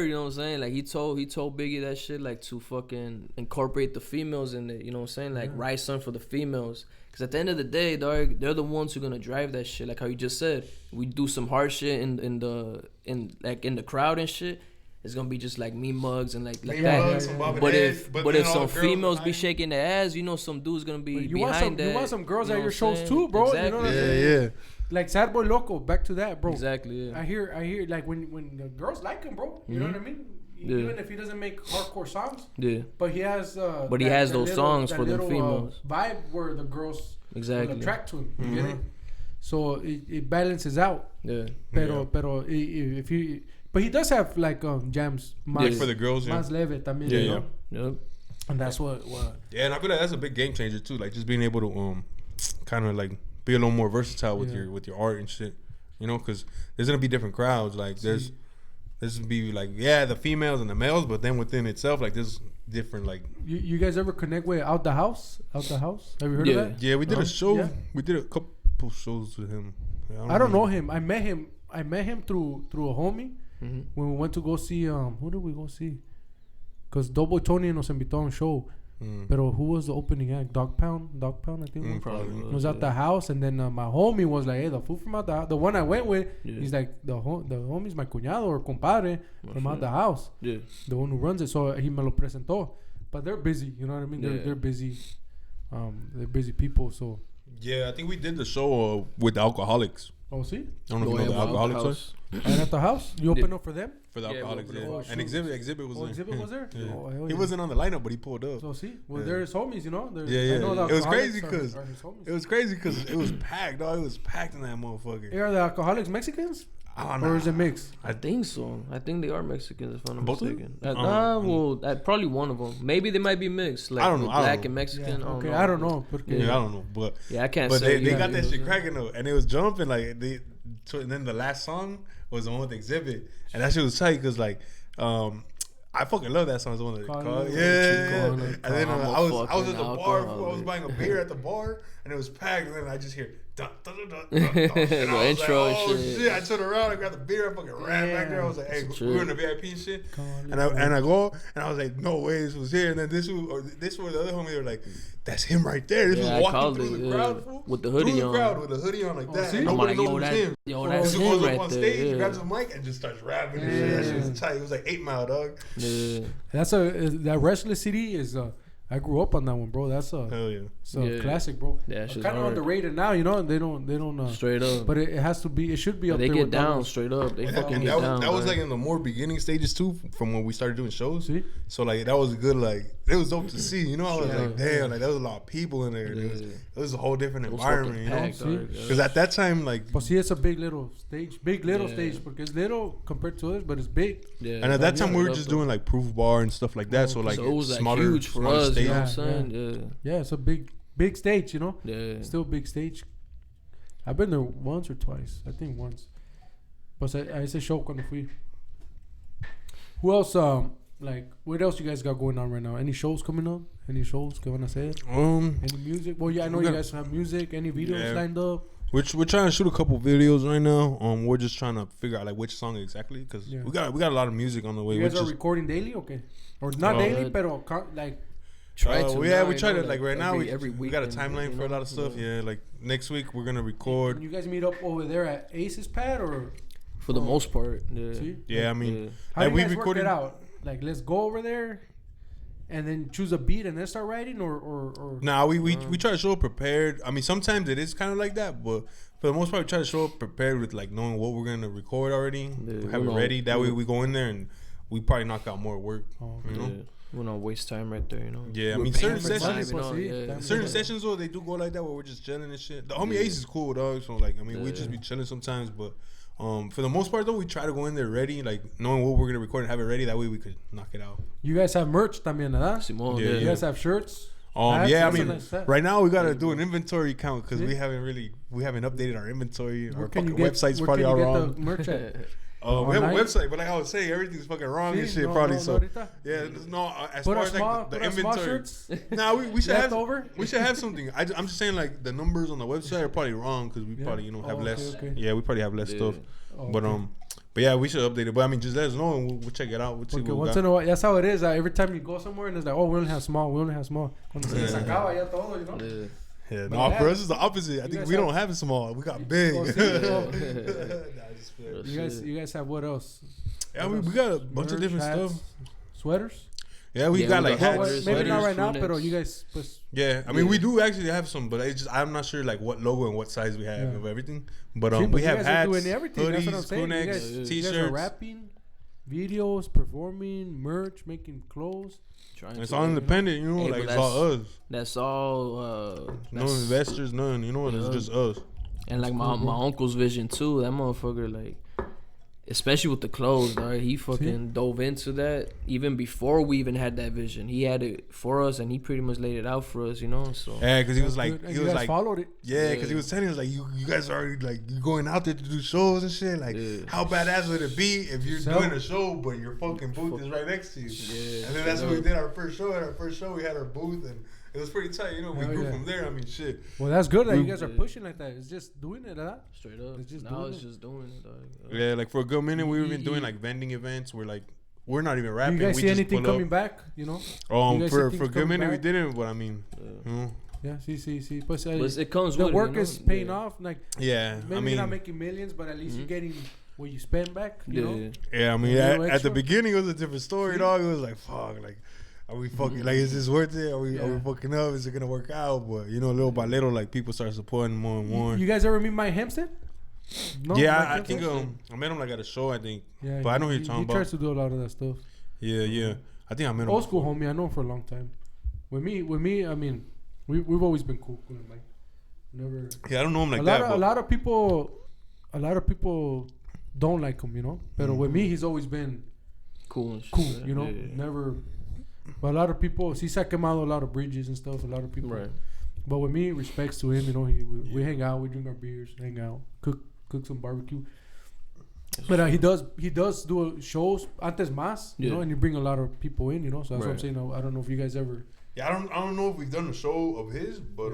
you know what I'm saying? Like he told Biggie that shit, like to fucking incorporate the females in it. You know what I'm saying? Like write something for the females. Because at the end of the day, dog, they're the ones who are gonna drive that shit. Like how you just said, we do some hard shit in the crowd and shit. It's gonna be just like me mugs and like that. But if some females be shaking their ass, you know some dude's gonna be behind that. You want some girls at your shows too, bro. Exactly. You know what I'm saying? Yeah. Like Sad Boy Loco, back to that, bro. Exactly. Yeah. I hear like when the girls like him, bro. You know what I mean? Even if he doesn't make hardcore songs. Yeah. But he has. He has those songs for the females. Vibe where the girls will attract to him. You get it? So it balances out. Yeah. Pero if he. But he does have like jams. For the girls, Más leve también, you know? Yep. And that's what. Yeah, and I feel like that's a big game changer too. Like just being able to kind of like be a little more versatile with your art and shit. You know, because there's gonna be different crowds. Like there's gonna be like the females and the males, but then within itself, like there's different like. You guys ever connect with Out the House? Have you heard of that? Yeah, we did a show. Yeah. We did a couple shows with him. I don't know him. I met him through a homie. Mm-hmm. When we went to go see who did we go see? Because Doughboy Tony nos invitó a un show. Pero who was the opening act? Dog Pound, I think. Probably was at the house, and then my homie was like, "Hey, the fool from out the house." The one I went with, he's like, the homie's my cuñado or compadre from out the house. Yeah, the one who runs it. So he me lo presentó. But they're busy, you know what I mean? They're busy. They're busy people. So yeah, I think we did the show with the Alcoholics. Oh, see? I don't know if you know the Alcoholics. And at the house? You opened up for them? For the Alcoholics, and Exhibit was there. Exhibit was there? Yeah. Oh, he wasn't on the lineup, but he pulled up. So see? Well, they're his homies, you know? I know it was crazy because it was packed, dog. It was packed in that motherfucker. Are the Alcoholics Mexicans? Or is it mixed? I think so. I think they are Mexicans, if I'm not mistaken. Probably one of them. Maybe they might be mixed. Like I don't know. Black and Mexican. Yeah. I don't know. I don't know. But I can't say. But they got that shit cracking though, and it was jumping like and then the last song was the one with Exhibit, and that shit was tight because like I fucking love that song. It's one of the and then I was at the bar. I was buying a beer at the bar, and it was packed. And then I just hear dun, dun, dun, dun, dun, dun. And I was intro like, oh shit! I turned around, I grabbed the beer, I fucking ran back there. I was like, hey, we were in the VIP and shit. And I go and I was like, no way, this was here. And then this was the other homie. They were like, that's him right there. This was walking through the crowd, fool. With the hoodie on. With the hoodie on like that. See? Nobody knows it was him. Yo, that's him goes up right on there. stage, grabs the mic and just starts rapping and shit. That shit was tight. It was like 8 Mile, dog. Yeah. That Restless City is I grew up on that one, bro. That's hell yeah. It's a classic, bro. Yeah, it's kind of underrated now, you know. They don't straight up. But it has to be. It should be up there. They get down straight up. They fucking get down. That was like in the more beginning stages too, from when we started doing shows. See? So like that was good. Like it was dope to see. You know, I was like, damn, like there was a lot of people in there. Yeah. It was a whole different environment. You know, because at that time, like, but see, it's a big little stage, stage, because it's little compared to us, but it's big. Yeah. And at that time, we were just doing like Proof Bar and stuff like that. So like, it was smaller, huge for us. stage. You know what I'm saying? Yeah, it's a big stage, you know. Yeah, still a big stage. I've been there once or twice. I think once. But I say show cuando fui. Who else? Like, what else you guys got going on right now? Any shows coming up? Any shows que van a hacer? Any music? Well, yeah, I know you guys have music. Any videos lined up? We're trying to shoot a couple videos right now. We're just trying to figure out like which song exactly because we got a lot of music on the way. You guys are recording daily, okay? Or not daily, pero like. We try to like right now we got a timeline for a lot of stuff. Yeah, like next week we're gonna record. And you guys meet up over there at Ace's pad or? For the most part, yeah. See? Yeah, I mean, how do you guys work it out? Like, let's go over there, and then choose a beat and then start writing, or. Nah, we try to show up prepared. I mean, sometimes it is kind of like that, but for the most part, we try to show up prepared with like knowing what we're gonna record already, have it ready. That way, we go in there and we probably knock out more work. You know. We don't waste time right there, you know. Yeah, I We're mean paying certain for time, sessions, you know, yeah. certain sessions though they do go like that where we're just chilling and shit. The homie Ace is cool, dog. So like, I mean, we just be chilling sometimes, but for the most part though, we try to go in there ready, like knowing what we're gonna record and have it ready. That way we could knock it out. You guys have merch también, ¿verdad? Simón, You guys have shirts. Yeah, I mean, right now we gotta do an inventory count because we haven't updated our inventory. Our fucking website's probably all wrong. The merch at? We have a website, but like I was saying, everything's fucking wrong and shit. Probably so. Yeah, no. As far as like the inventory, nah, we should have. We should have something. I'm just saying like the numbers on the website are probably wrong because we probably have less. Okay. Yeah, we probably have less stuff. But yeah, we should update it. But I mean, just let us know and we'll check it out. We'll see what once in a while, that's how it is. Every time you go somewhere and it's like, oh, we only have small. Cuando se acaba ya todo, you know. Yeah, no, for us it's the opposite. I think we don't have it small. We got big. You guys have what else? Yeah, we got a bunch of different stuff. Sweaters? Yeah, we got like hats. Maybe not right now, but you guys. Yeah, I mean we do actually have some, but I'm not sure like what logo and what size we have of everything. But we have hats, hoodies, crew-necks, t-shirts. You guys are rapping, videos, performing, merch, making clothes. It's all independent, you know, like it's all us. That's all. No investors, none. You know, it's just us. And like my uncle's vision too. That motherfucker, like, especially with the clothes, dog, he fucking dove into that even before we even had that vision. He had it for us, and he pretty much laid it out for us, you know. So yeah, because he was like, followed it. Yeah, because he was telling us like, you guys are already like you going out there to do shows and shit. Like, how badass would it be if you're doing a show but your fucking booth is right next to you? Yeah, and then that's when we did our first show. At our first show, we had our booth and. It was pretty tight, you know. We grew from there. I mean, shit. Well, that's good that you guys are pushing like that. It's just doing it, huh? Straight up. It's just just doing it. Dog. Yeah, like for a good minute, we've been doing like vending events. We're not even rapping. You guys see anything coming back? You know. For a good minute, we didn't. But I mean, you know. Yeah, see. But it comes the with work it, is paying off. Like maybe I mean, you're not making millions, but at least you're getting what you spend back. You know? Yeah, I mean, at the beginning, it was a different story, dog. It was like fuck, like. Are we fucking like? Is this worth it? Are we fucking up? Is it gonna work out? But you know, little by little, like people start supporting more and more. You guys ever meet Mike Hempstead? No, yeah, I think I met him like at a show. I think, but I know you're talking about. He tries to do a lot of that stuff. Yeah. I think I met him. Old school homie. I know him for a long time. With me, I mean, we've always been cool with Mike. Never. Yeah, I don't know him like that. A lot of people don't like him, you know. But with me, he's always been cool, you know. Never. But a lot of people, sí se ha quemado a lot of bridges and stuff. A lot of people, right? But with me, respects to him, you know. We hang out, we drink our beers, hang out, cook some barbecue. But he does do shows antes más, you know, and you bring a lot of people in, you know. So that's what I'm saying. I don't know if you guys ever. Yeah, I don't know if we've done a show of his, but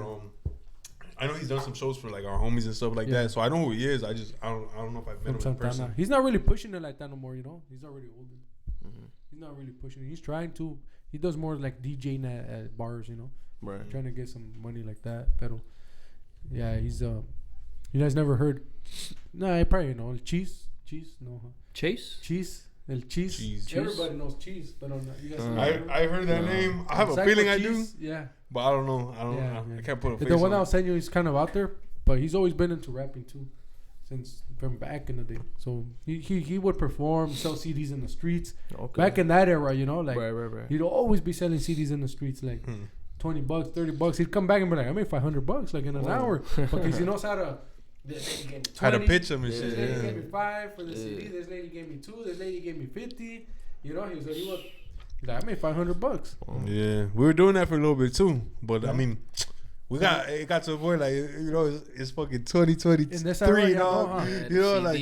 I know he's done some shows for like our homies and stuff like that. So I know who he is. I don't know if I've met him in person. He's not really pushing it like that no more, you know. He's already older. He's not really pushing it. He's trying to. He does more like DJing at bars, you know. Right. Trying to get some money like that. Pero, yeah, he's you guys never heard? No, I probably know. Cheese? No, huh? Cheese. El cheese. Everybody knows cheese, but you guys. I heard that name. I have a feeling I do. Yeah. But I don't know. I can't put a face the one on. I was saying is kind of out there, but he's always been into rapping too. Since from back in the day, so he would perform, sell CDs in the streets. Okay. Back in that era, you know, like right. He'd always be selling CDs in the streets, like $20, $30. He'd come back and be like, I made $500 like in an hour, because he knows how to. This lady gave me 20. How to pitch them and shit. This lady gave me 5 for the CD. This lady gave me 2. This lady gave me 50. You know, he was like, I made $500. Yeah, we were doing that for a little bit too, but I mean. It got to a point like, you know, it's fucking 2023, dog. You know, like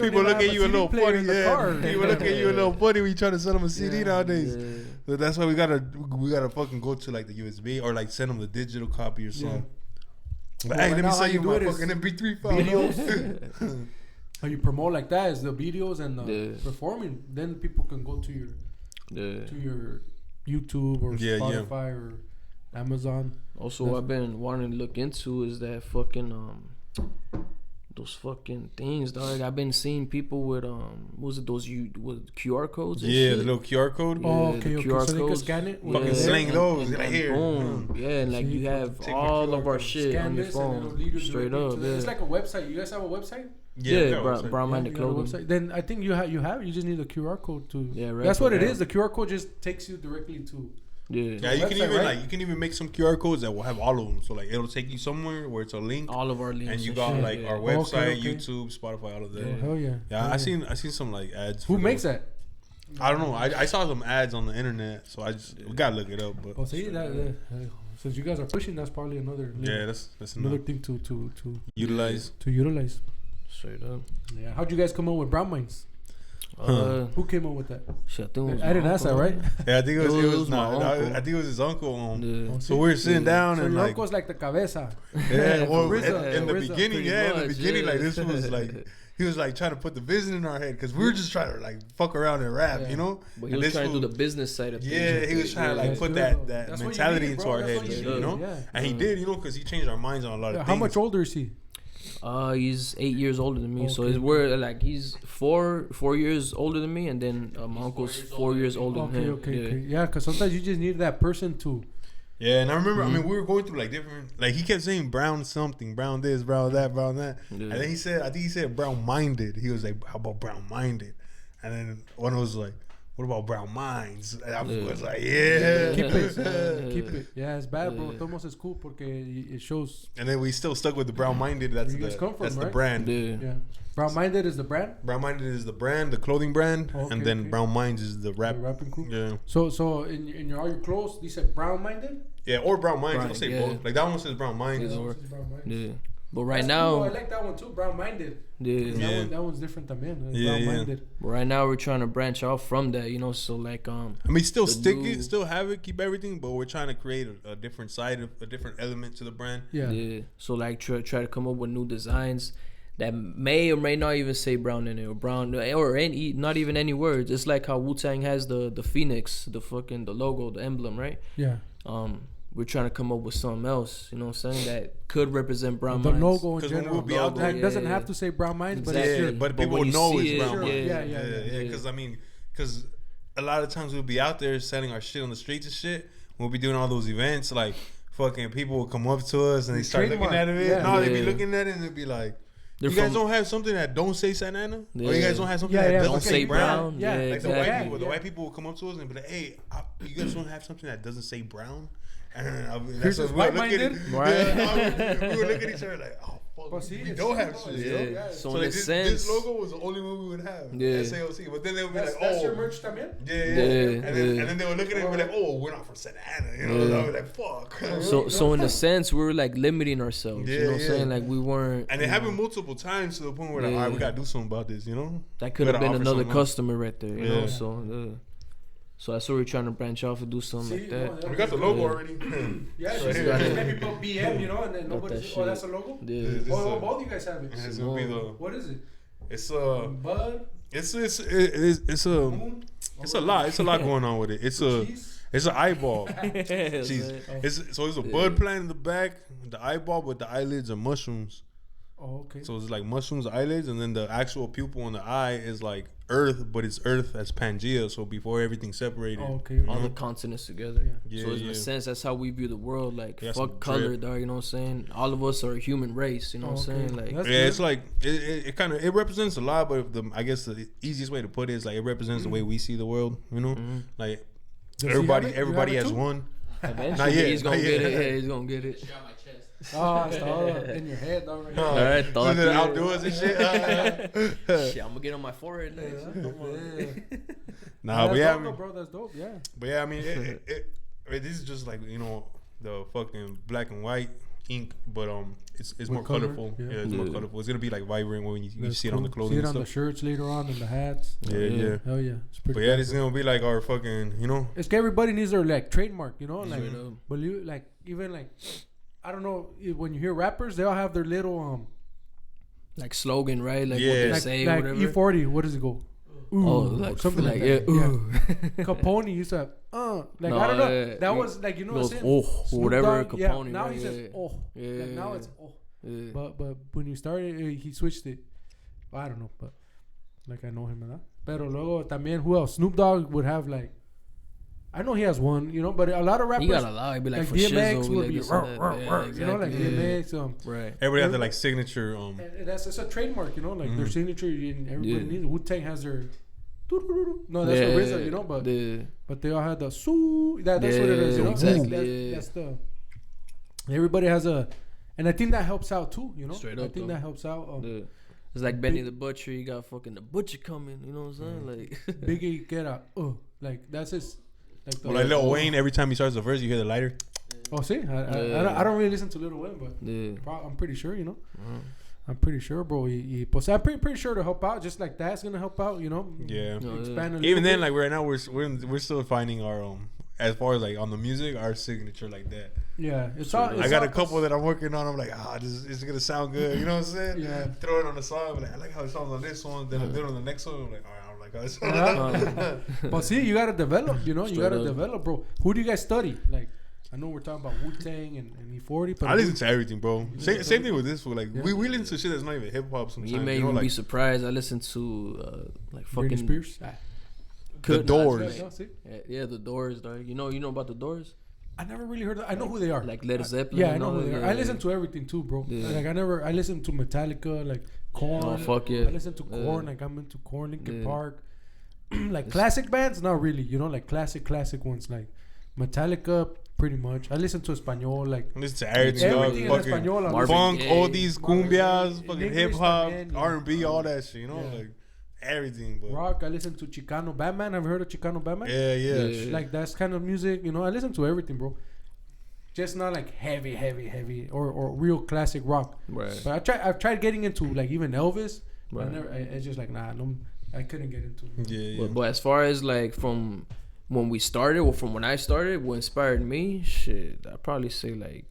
people look at you a little funny. Yeah, people look at you a little funny when you try to sell them a CD nowadays. Yeah. So that's why we gotta fucking go to like the USB or like send them the digital copy or something. Yeah. But hey, let me sell you my fucking MP3 file. Videos. How you promote like that is the videos and the performing. Then people can go to your YouTube or Spotify or Amazon. Also, I've been wanting to look into is that fucking those fucking things, dog. I've been seeing people with was it those with QR codes? And shit? The little QR code. Oh, okay. QR so they can scan it. Fucking sling those and here. Boom. Yeah, and like you have all of our shit on your phone. Straight up. It's like a website. You guys have a website? Brownmindz clothing. Then I think you just need the QR code to. Yeah, right. That's what it is. The QR code just takes you directly to. Yeah, you can even you can even make some QR codes that will have all of them. So like it'll take you somewhere where it's a link. All of our links. And you got our website, YouTube, Spotify, all of that. Hell yeah. Yeah, I seen some like ads. Who makes that? I don't know. I saw some ads on the internet, so we gotta look it up. But see that since you guys are pushing, that's probably another. That's another thing to utilize. Straight up. Yeah. How'd you guys come up with Brownmindz? Who came up with that? Shit, I didn't ask that, right? Yeah, I think it was I think it was his uncle. So we were sitting down and your like uncle's like the cabeza. Yeah, well, in the RZA, beginning, like this was like he was like trying to put the vision in our head because we were just trying to like fuck around and rap, you know. But he was trying to do the business side of things. Yeah, he was trying to like put that mentality into our head, you know. And he did, you know, because he changed our minds on a lot of things. How much older is he? He's 8 years older than me, so we're like he's 4 years older than me, and then my uncle's 4 years older than him. Okay. Yeah, because sometimes you just need that person to. Yeah, and I remember, I mean, we were going through like different, like he kept saying brown something, brown this, brown that, brown that, and then I think he said brown-minded. He was like, how about brown-minded? And then one was like, what about Brownmindz? And I was like, keep it. Yeah, it's bad, bro. Tomos is cool porque it shows. And then we still stuck with the Brownminded. That's the brand. Yeah. Brownminded is the brand. Brownminded is the brand, the clothing brand, and then Brownmindz is the rapping crew. Yeah. So in all your clothes, you said Brownminded. Yeah, or Brownmindz. I'll say both. Like that one says Brownmindz. Yeah. But right now, cool. I like that one too, Brownminded. Yeah. That one's different también. Brownminded. But right now we're trying to branch off from that, you know. So like, I mean, still stick it, still have it, keep everything, but we're trying to create a different side, a different element to the brand. Yeah. So like, try to come up with new designs that may or may not even say brown in it, or brown, or any, not even any words. It's like how Wu-Tang has the phoenix, the logo, the emblem, right? Yeah. We're trying to come up with something else, you know what I'm saying, that could represent Brownmindz. The logo in general. We'll be out there. It doesn't have to say Brownmindz, but people know it's Brownmindz. Yeah. Because a lot of times we'll be out there selling our shit on the streets and shit. We'll be doing all those events, like fucking people will come up to us and they start looking at it. They be looking at it and they'll be like, you guys don't have something that don't say Santa Ana? Or you guys don't have something that doesn't say brown? Yeah, like exactly. the white people will come up to us and be like, hey, you guys don't have something that doesn't say brown? Here's this white-minded. We would look at each other like, oh, fuck, we don't have shit. Yeah. So like this logo was the only one we would have. Yeah. SAOC. But then they would be like, oh. That's your merch también? Yeah. And then they would look at it and be like, oh, we're not from Santa Ana. You know, I was like, fuck. So in a sense, we were like limiting ourselves. You know what I'm saying? Like we weren't. And it happened multiple times to the point where like, all right, we got to do something about this, you know? That could have been another customer right there, you know? So that's what we're trying to branch off and do something like that. We got the logo already. Maybe put BM, you know, and then nobody says, oh, that's a logo? Yeah. Both of you guys have it. It's gonna be what is it? It's Bud? It's a lot. It's a lot going on with it. It's an eyeball. It's a bud plant in the back, the eyeball with the eyelids are mushrooms. Oh, okay. So it's like mushrooms, eyelids, and then the actual pupil on the eye is like earth, but it's earth as Pangea. So before everything's separated, all the continents together. So in a sense, that's how we view the world. Like fuck color, dog. You know what I'm saying? All of us are a human race. You know what I'm saying? Like it's like it kind of represents a lot, but I guess the easiest way to put it is like it represents the way we see the world. You know, like everybody has one. Eventually, he's gonna get it. Yeah, he's gonna get it. Oh, it's all in your head, though. Right? All right, thought outdoors and shit. Shit, I'm gonna get on my forehead next. Nah, but yeah, bro, that's dope. Yeah, but yeah, I mean, this is just like, you know, the fucking black and white ink, but it's more colorful. Yeah, it's more colorful. It's gonna be like vibrant when you see it on the clothing. See it on the shirts later on and the hats. Yeah. Hell yeah, it's pretty. But yeah, this is gonna be like our fucking, you know. It's everybody needs their like trademark, you know, like, but you like even like. I don't know, when you hear rappers, they all have their little like slogan, right? Like what they say, like whatever. E40, what does it go? Ooh, like something like that. Ooh. Capone used to have, like I don't know. That was like, you know what I'm saying? Oh, whatever Capone. Yeah, now he says like now it's But when you started, he switched it. I don't know, but like I know him, ¿verdad? Pero luego también, who else? Snoop Dogg would have like I know he has one, you know, but a lot of rappers. He got a lot. He'd be like for DMX shizzle, would be exactly. you know, like DMX. Right. Everybody has their like signature. And it's a trademark, you know, like their signature. And everybody needs. Wu-Tang has their. No, that's the RZA, you know, but they all had the that's what it is, you know. Exactly. That's the. Everybody has a, and I think that helps out too, you know. Straight up, I think that helps out. It's like Benny the Butcher. You got fucking the Butcher coming. You know what I'm saying? Like Biggie get a like that's his. Like Lil Wayne, every time he starts a verse, you hear the lighter. Oh, see, I don't really listen to Lil Wayne, but I'm pretty sure, you know. I'm pretty sure, bro. I'm pretty sure to help out, just like that's gonna help out, you know. Yeah. Expand a Even then, bit. like right now, we're still finding our as far as like on the music, our signature like that. Yeah, I got a couple that I'm working on. I'm like, this is gonna sound good. You know what I'm saying? Yeah. Throw it on the song. I'm like, I like how it sounds on this one. Then I do it on the next one. I'm like, I don't like how it sounds. But see, you gotta develop. You know, you gotta up. develop, bro. Who do you guys study? Like, I know we're talking about Wu-Tang and E40, but I listen to everything, bro. Same thing with this one. Like we listen to shit that's not even hip hop sometimes. you may even be surprised. I listen to like fucking Britney Spears. The Doors. Yeah, the Doors, dog. You know about the Doors? I never really heard. I know who they are. Like Led Zeppelin. Yeah, I know who they are. I listen to everything too, bro. Yeah. Like I listen to Metallica, like Korn. Oh fuck yeah. I listen to Korn. Like I'm into Korn, Linkin Park. Like classic bands, not really. You know, like classic ones, like Metallica. Pretty much. I listen to Espanol, like listen to everything in fucking Espanol. funk, all these cumbias, fucking English hip hop, también, R&B, all that shit. You know, like everything. But rock. I listen to Chicano Batman. Have you heard of Chicano Batman? Yeah. Like that's kind of music. You know, I listen to everything, bro. Just not like heavy or real classic rock. Right. But I've tried getting into like even Elvis. Right. But it's just like I couldn't get into it. Yeah. But as far as like from when we started, or from when I started, what inspired me, shit, I'd probably say like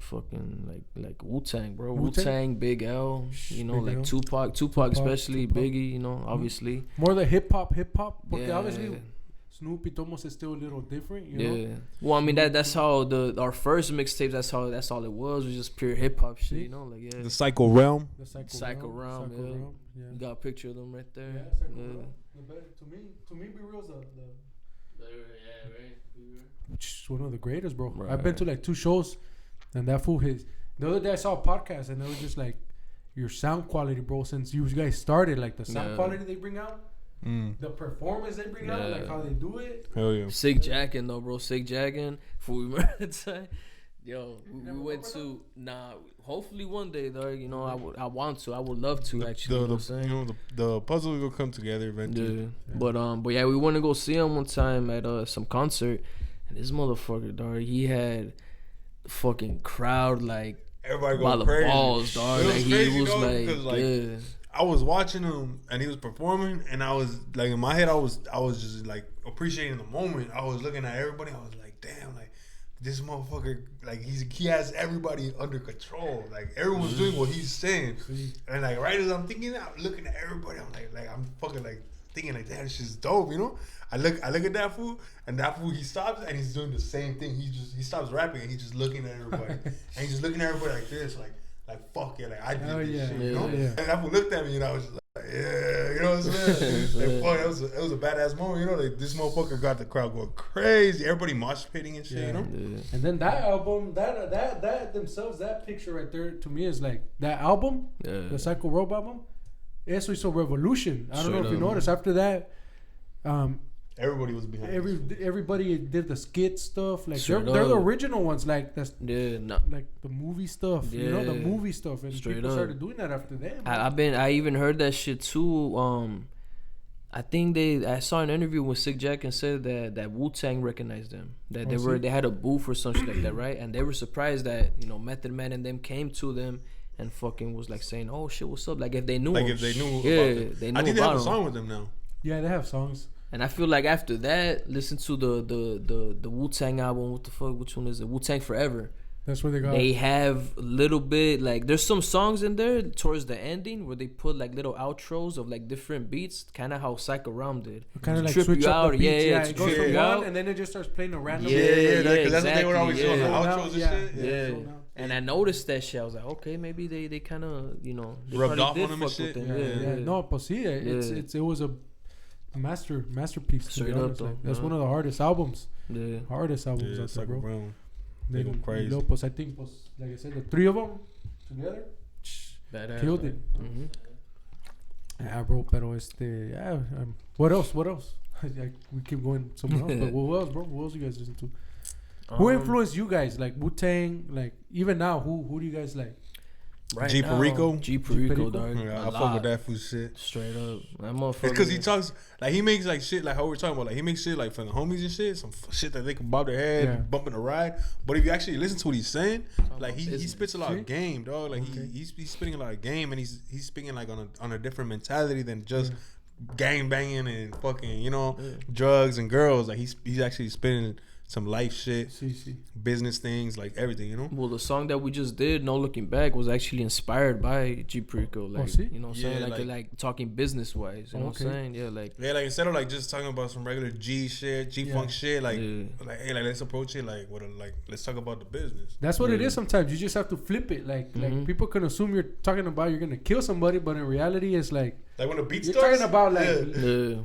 fucking like Wu-Tang, bro. Wu-Tang, Big L, you know, Big like L. Tupac especially, Biggie, you know, obviously. More the hip hop. Because Yeah. obviously Snoopy Thomas is still a little different, you know. Well, I mean that's how our first mixtapes. That's all it was just pure hip hop shit, you know, like The Psycho Realm. The Psycho Realm, yeah. You got a picture of them right there. Yeah, Psycho Realm. To me, Be Real's which is one of the greatest, bro. Right. I've been to like 2 shows, and that fool his. The other day I saw a podcast, and it was just like your sound quality, bro. Since you guys started, like the sound quality they bring out, the performance they bring out, like how they do it. Hell yeah. Sick jacking though, bro. Sick jacking. Before we remember the time, yo, we went to hopefully one day, though. You know, I want to. I would love to actually. The puzzle will come together eventually. Yeah. But yeah, we want to go see him one time at some concert, and this motherfucker, dog, he had the fucking crowd like everybody by go the crazy. balls, dog. It was Like crazy, he was like, yeah. I was watching him and he was performing, and I was like in my head, I was just like appreciating the moment. I was looking at everybody. I was like, damn, like this motherfucker, like he has everybody under control. Like everyone's doing what he's saying, and like right as I'm thinking that, I'm looking at everybody. I'm like I'm fucking like thinking like, damn, this shit's dope, you know. I look at that fool, and that fool, he stops and he's doing the same thing. He stops rapping and he's just looking at everybody, and he's just looking at everybody like this, like fuck yeah, like I did this shit, you know. Yeah. And that fool looked at me, and I was just like, yeah, you know what I'm saying? Like, fuck, it was a badass moment, you know. Like this motherfucker got the crowd going crazy, everybody mosh pitting and shit, you know. Yeah. And then that album, that themselves, that picture right there to me is like that album, the Psycho Robe album. Eso hizo revolution. I don't know if you noticed. After that, everybody was behind. Everybody did the skit stuff. Like they're the original ones. Like that's like the movie stuff. Yeah. You know, the movie stuff. And Straight people up. started doing that after them. I even heard that shit too. I think I saw an interview with Sick Jack and said that Wu-Tang recognized them. That they had a booth or something like that, right? And they were surprised that, you know, Method Man and them came to them and fucking was like saying, "Oh shit, what's up?" Like if they knew, like him. if they knew, they knew. I think they have a him. song with them now. Yeah, they have songs. And I feel like after that, listen to the Wu-Tang album. What the fuck? Which one is it? Wu-Tang Forever. That's where they got. They have a little bit like there's some songs in there towards the ending where they put like little outros of like different beats, kind of how Psycho Realm did. Kind of like trip switch you up out, the beats. yeah, It goes from one, out. and then it just starts playing a random. Because that's what they would always do on the yeah. outros and shit. Yeah. And I noticed that shit. I was like, okay, maybe they kind of, you know, they rubbed off did on them and fuck with shit. them. Yeah. No, but see, it was a masterpiece. Straight up, though. Like, that's one of the hardest albums. Yeah. Hardest albums out there, bro. Brown. They go crazy. Pues, I think, pues, like I said, the three of them together Badass, killed it. Mm-hmm. Yeah, bro. Pero what else? We keep going somewhere else. But what else, bro? What else you guys listen to? Who influenced you guys? Like Wu-Tang. Like even now, who do you guys like? Right G Perico? G Perico, dog. Yeah, I fuck with that fool shit. Straight up. That motherfucker. It's because he talks, like, he makes, like, shit, like, how we're talking about. Like, he makes shit, like, for the homies and shit. Some shit that they can bob their head, bumping a ride. But if you actually listen to what he's saying, like, he spits a lot of game, dog. Like, he's spitting a lot of game, and he's speaking, like, on a different mentality than just gang banging and fucking, you know, drugs and girls. Like, he's actually spitting some life shit, business things, like everything, you know. Well, the song that we just did, No Looking Back, was actually inspired by G Perico, like, you know what I'm saying, like talking business wise, you know what I'm saying, like instead of like just talking about some regular G shit, G funk shit, like hey, like let's approach it like let's talk about the business. That's what it is. Sometimes you just have to flip it, like people can assume you're talking about you're gonna kill somebody, but in reality, it's like when the beat you're starts, talking about like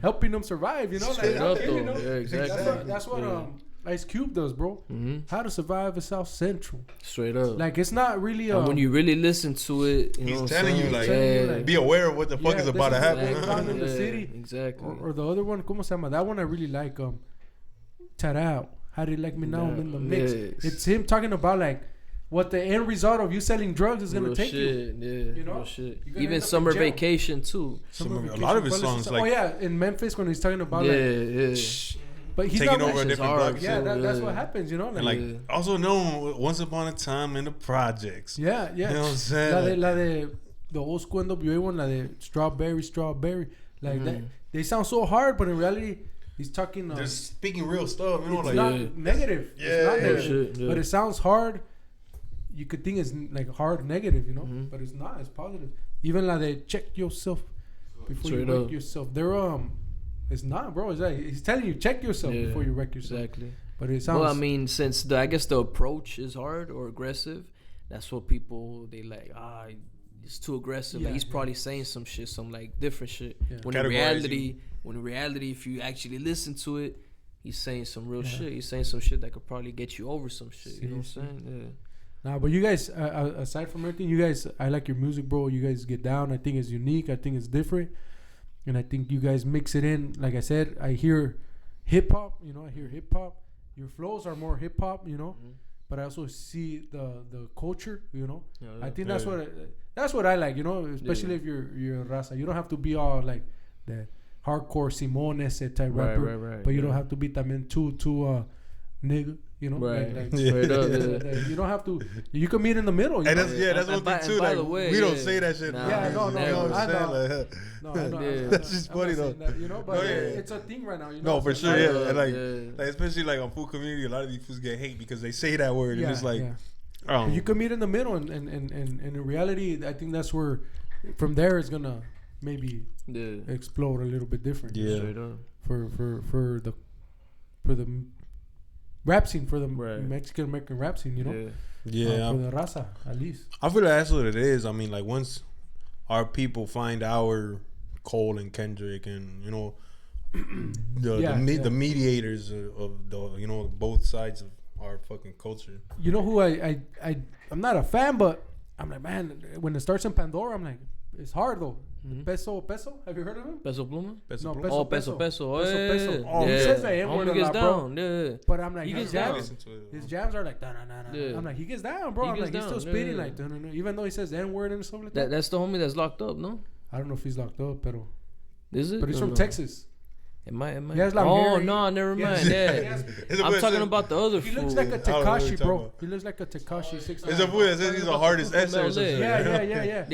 helping them survive, you know, straight like up, you know? exactly. That's what Ice Cube does, bro. How to Survive in South Central. Straight up. Like, it's not really... when you really listen to it, you know he's telling you, like, be aware of what the fuck is about to happen. Down in the city. Exactly. Or the other one, ¿cómo se llama? That one I really like. Tarao. How do you like me now? I'm in the mix. It's him talking about, like, what the end result of you selling drugs is going to take you. Yeah, you know? Real shit. Even Summer Vacation, too. A lot of his songs, like... Oh, yeah. In Memphis, when he's talking about, but he's taking over a different block. Yeah, that's what happens, you know. And like also known once upon a time in the projects. Yeah. You know what I'm saying? La de the old school NWA one, la de strawberry. Like that. They sound so hard, but in reality, he's talking. They're speaking real stuff. You know, it's like not negative. Yeah, it's not negative, shit, but it sounds hard. You could think it's like hard negative, you know, but it's not. It's positive. Even la de check yourself before you wreck yourself. They're It's not, bro. It's like he's telling you check yourself before you wreck yourself. Exactly. But it sounds. Well, I mean, since I guess the approach is hard or aggressive, that's what they like. It's too aggressive. Yeah, like, he's probably saying some shit, some like different shit. Yeah. When in reality, if you actually listen to it, he's saying some real shit. He's saying some shit that could probably get you over some shit. You know what I'm saying? Yeah. Nah, but you guys, aside from everything, you guys, I like your music, bro. You guys get down. I think it's unique. I think it's different. And I think you guys mix it in. Like I said, I hear hip hop. You know, I hear hip hop. Your flows are more hip hop. You know, but I also see the culture. You know, I think that's what I like. You know, especially if you're a raza. You don't have to be all like the hardcore Simone ese type rapper. Right. But you don't have to be también too nigga. You know, straight up. You don't have to. You can meet in the middle. You know? That's one thing too. Like, we don't say that shit. No, I know. That's just funny though. That, you know, but it's a thing right now. You know? No, for sure. Yeah, and like especially like on food community, a lot of these fools get hate because they say that word, and it's like, you can meet in the middle, and in reality, I think that's where, from there, it's gonna maybe explode a little bit different. Yeah. For the rap scene, for the Mexican American rap scene, you know. Yeah. For the raza, at least. I feel like that's what it is. I mean, like once our people find our Cole and Kendrick and, you know, the mediators of the, you know, both sides of our fucking culture. You know who I'm not a fan, but I'm like, man, when it starts in Pandora, I'm like, it's hard though. Peso. Have you heard of him? Peso Pluma? Peso. Oh, he says that N-word a lot, bro. But I'm like, his jams are like, nah. I'm like, he gets down, bro. He's still spitting like, even though he says N-word and stuff like that. That's the homie that's locked up, no? I don't know if he's locked up, pero. Is it? But he's from Texas. It might. He has like hair. No, never mind. I'm talking about the other fool. He looks like a Tekashi, bro. He looks like a Tekashi 6. It's a fool that says he's the hardest essay or something. Yeah.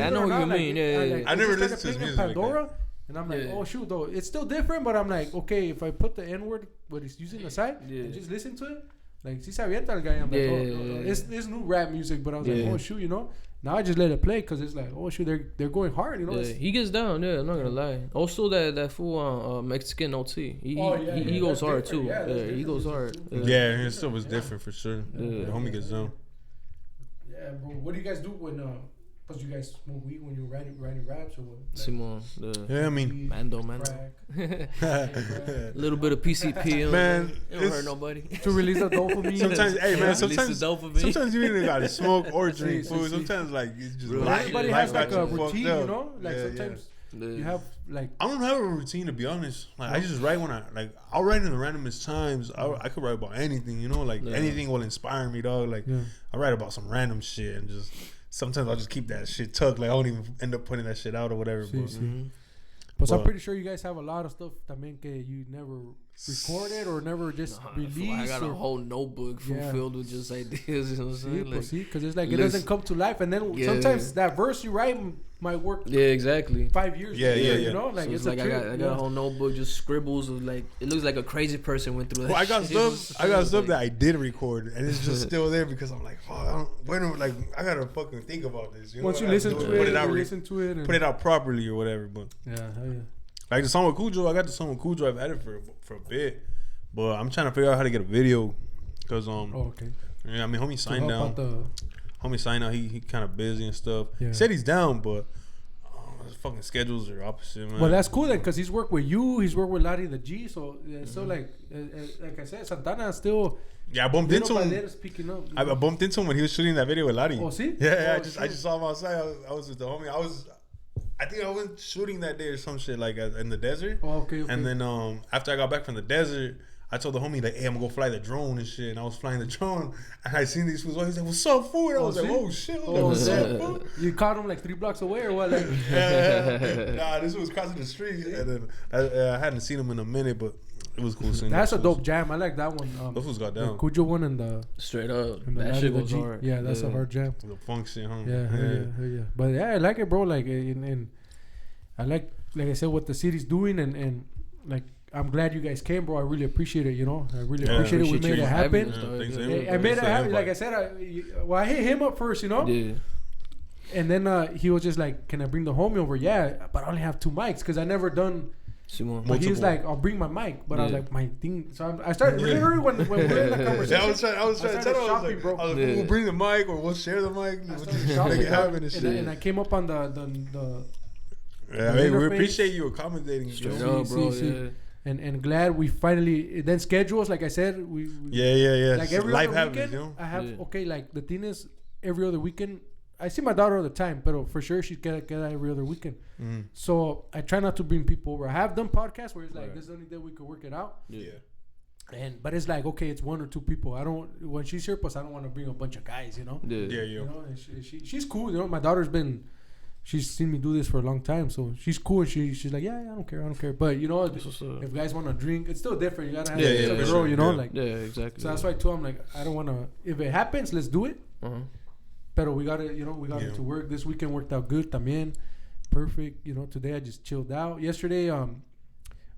I know who you mean. Yeah. I never listened to his music Pandora, like that. and I'm like, oh shoot, though it's still different. But I'm like, okay, if I put the N-word, what he's using aside, and just listen to it, like, si se avienta el guy. I'm like, it's new rap music. But I was like, oh shoot, you know. Now I just let it play because it's like, oh shoot, they're going hard, you know. Yeah, he gets down. Yeah, I'm not gonna lie. Also, that fool Mexican OT, he goes hard too. Yeah, he goes hard. Yeah, his stuff was different for sure. The homie gets down. Yeah, bro. What do you guys do when Cause you guys smoke weed when you're writing raps or what? Like, Simon, yeah, I mean, Mando. A little bit of PCP, man. It don't hurt nobody. To release the dopamine. Sometimes, hey man, sometimes you either gotta smoke or drink food. Sometimes like it's just everybody has like a routine, you know. Like sometimes you have like. I don't have a routine, to be honest. Like I just write when I'll write in the randomest times. I could write about anything, you know. Like anything will inspire me, dog. Like I write about some random shit and just. Sometimes I'll just keep that shit tucked. Like I don't even end up putting that shit out or whatever. But I'm pretty sure you guys have a lot of stuff también que you never recorded or never just released. I got a whole notebook filled with just ideas. You know what I'm saying? Because it's like it doesn't come to life, and then sometimes that verse you write might work. Yeah, exactly. 5 years. You know, like so it's like I got a whole notebook, just scribbles of like it looks like a crazy person went through that. Well, I got stuff that I did record, and it's just still there because I'm like, fuck, I gotta fucking think about this. You know? Once you listen to it, and put it out properly or whatever. But hell yeah. Like the song with Cujo, I got the song with Cujo. I've had it for a bit, but I'm trying to figure out how to get a video because okay. Yeah, I mean, homie signed down. Homie signed out. He kind of busy and stuff. Yeah. He said he's down, but his fucking schedules are opposite, man. Well, that's cool then, because he's worked with you. He's worked with Larry the G. So so like I said, Santana still. Yeah, I bumped into him. Picking up, I bumped into him when he was shooting that video with Larry. Oh, see? Yeah, I just saw him outside. I was with the homie. I think I went shooting that day or some shit like in the desert. Oh, okay. And then after I got back from the desert, I told the homie like, "Hey, I'm gonna go fly the drone and shit." And I was flying the drone, and I seen these fools. He was like, "What's up, fool?" And I was like, "Oh shit, what's up, fool?" You caught him like 3 blocks away or what? Like, nah, this was crossing the street, and then I hadn't seen him in a minute, but it was cool seeing. That's a dope jam. I like that one. Those fools got down. The Cujo one and the straight up. And that shit goes hard. Yeah, that's a hard jam. The funk shit, huh? Yeah. But yeah, I like it, bro. Like, and I like I said, what the city's doing, and like. I'm glad you guys came, bro. I really appreciate it. You know, I really appreciate it. We made it happen. I made it happen. Like I said, I hit him up first, you know. Yeah. And then he was just like, "Can I bring the homie over?" Yeah, but I only have 2 mics because I never done. But he was like, "I'll bring my mic," but I was like, "My thing." So I started literally when we were in the conversation. Yeah, I was trying to tell him, I was like, we'll bring the mic or we'll share the mic. We'll just make it happen and shit. And I came up on the yeah, hey, we appreciate you accommodating. Bro. And glad we finally then schedules, like I said, we yeah like every life other happens, weekend, you know? I have okay, like the thing is every other weekend I see my daughter all the time, but for sure she's get every other weekend. So I try not to bring people over. I have done podcasts where it's like this is the only day we could work it out. But it's like, okay, it's 1 or 2 people. I don't when she's here, plus I don't want to bring a bunch of guys, you know. You know, and she's cool, you know. My daughter's been. She's seen me do this for a long time, so she's cool. And she's like, yeah, I don't care. But you know, if guys want to drink, it's still different. You gotta have a girl, you know, like exactly. So that's why I told him like, I don't want to. If it happens, let's do it. But we got it, you know, we got it to work. This weekend worked out good. También, perfect. You know, today I just chilled out. Yesterday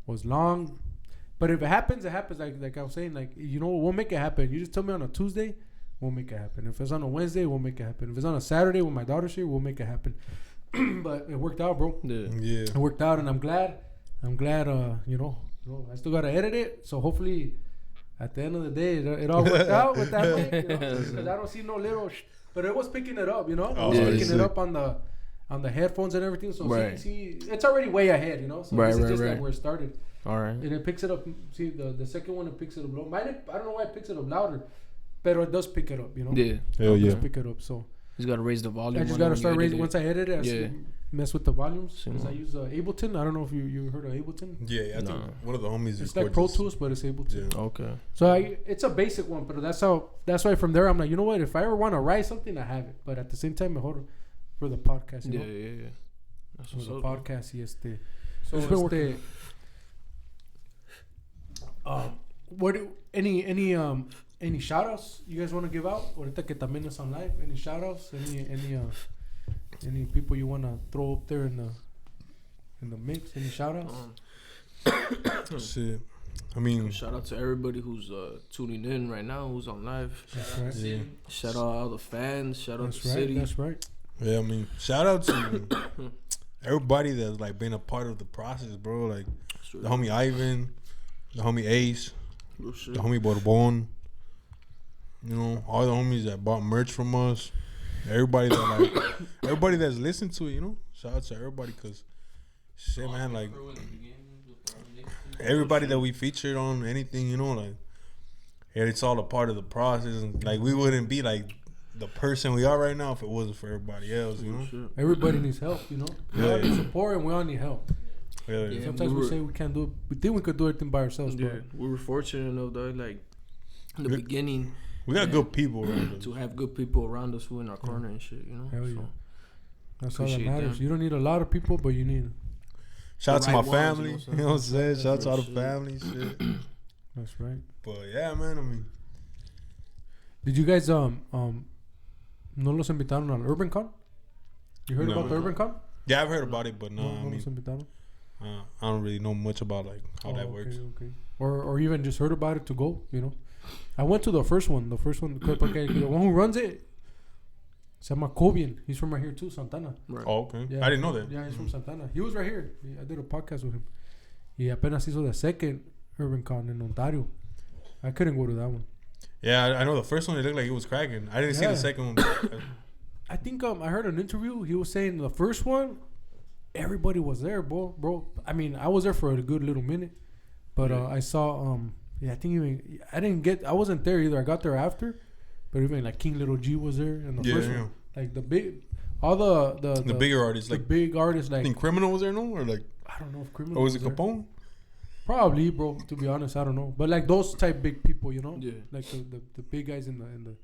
was long, but if it happens, it happens. Like I was saying, like you know, we'll make it happen. You just tell me on a Tuesday, we'll make it happen. If it's on a Wednesday, we'll make it happen. If it's on a Saturday when my daughter's here, we'll make it happen. But it worked out, bro. Yeah. It worked out, and I'm glad. You know, I still gotta edit it. So hopefully, at the end of the day, it all worked out with that mic. Because I don't see no little. But it was picking it up, you know. It was picking it up on the headphones and everything. So see, it's already way ahead, you know. So this is just like where it started. All right. And it picks it up. See the second one, it picks it up low. I don't know why it picks it up louder, but it does pick it up, you know. Yeah. Hell yeah. It does pick it up. So. You gotta raise the volume. I just gotta start raising. Once I edit it, mess with the volumes. Because I use Ableton. I don't know if you heard of Ableton. Yeah, I think one of the homies. It's like Pro Tools, but it's Ableton. Yeah. Okay. So it's a basic one, but that's why from there I'm like, you know what? If I ever want to write something, I have it. But at the same time, mejor for the podcast. You know? Yeah. That's for the podcast, yes. So it's been working. What any shout outs you guys want to give out? Ahorita que también es on live. Any shout outs? Any people you want to throw up there in the mix? Any shout outs? Shit. I mean, shout out to everybody who's tuning in right now, who's on live. That's right. Yeah. Shout out all the fans. Shout out to City. City. That's right. Yeah, I mean, shout out to everybody that's like been a part of the process, bro. Like the homie Ivan, the homie Ace, the homie Bourbon. You know, all the homies that bought merch from us. everybody that's listened to it, you know. Shout out to everybody, cause shit, man, like everybody that we featured on anything, you know, like it's all a part of the process, and like we wouldn't be like the person we are right now if it wasn't for everybody else, you know. Everybody needs help, you know. We all need support, and we all need help. Yeah. Sometimes we say we can't do it. We think we could do everything by ourselves. Yeah, we were fortunate enough, though, like in the beginning. We got good people around us. To have good people around us who in our corner and shit, you know. Hell yeah. So, that's all that matters. You don't need a lot of people, but you need. Shout out to my family. You know what I'm saying? Shout out to all the family. Shit. That's right. But yeah, man. I mean, did you guys no los invitaron al Urban Con? You heard about the Urban Con? Yeah, I've heard about it, but no, I mean, los invitaron? I don't really know much about like how that works. Okay. Or even just heard about it to go, you know. I went to the first one, the one who runs it. Se llama Cobian. He's from right here too, Santana. Right. Oh, okay. Yeah, I didn't know that. Yeah, he's from Santana. He was right here. I did a podcast with him. Y apenas hizo the second Urban Con in Ontario. I couldn't go to that one. Yeah, I know the first one. It looked like it was cracking. I didn't see the second one. I think I heard an interview. He was saying the first one, everybody was there, bro. I mean, I was there for a good little minute, but I saw I think even I wasn't there either. I got there after, but even like King Little G was there, and the first one, like the bigger artists, the big artists, like I think Criminal was there, no, or like I don't know if Criminal or was it Capone? Probably, bro. To be honest, I don't know, but like those type big people, you know, like the big guys in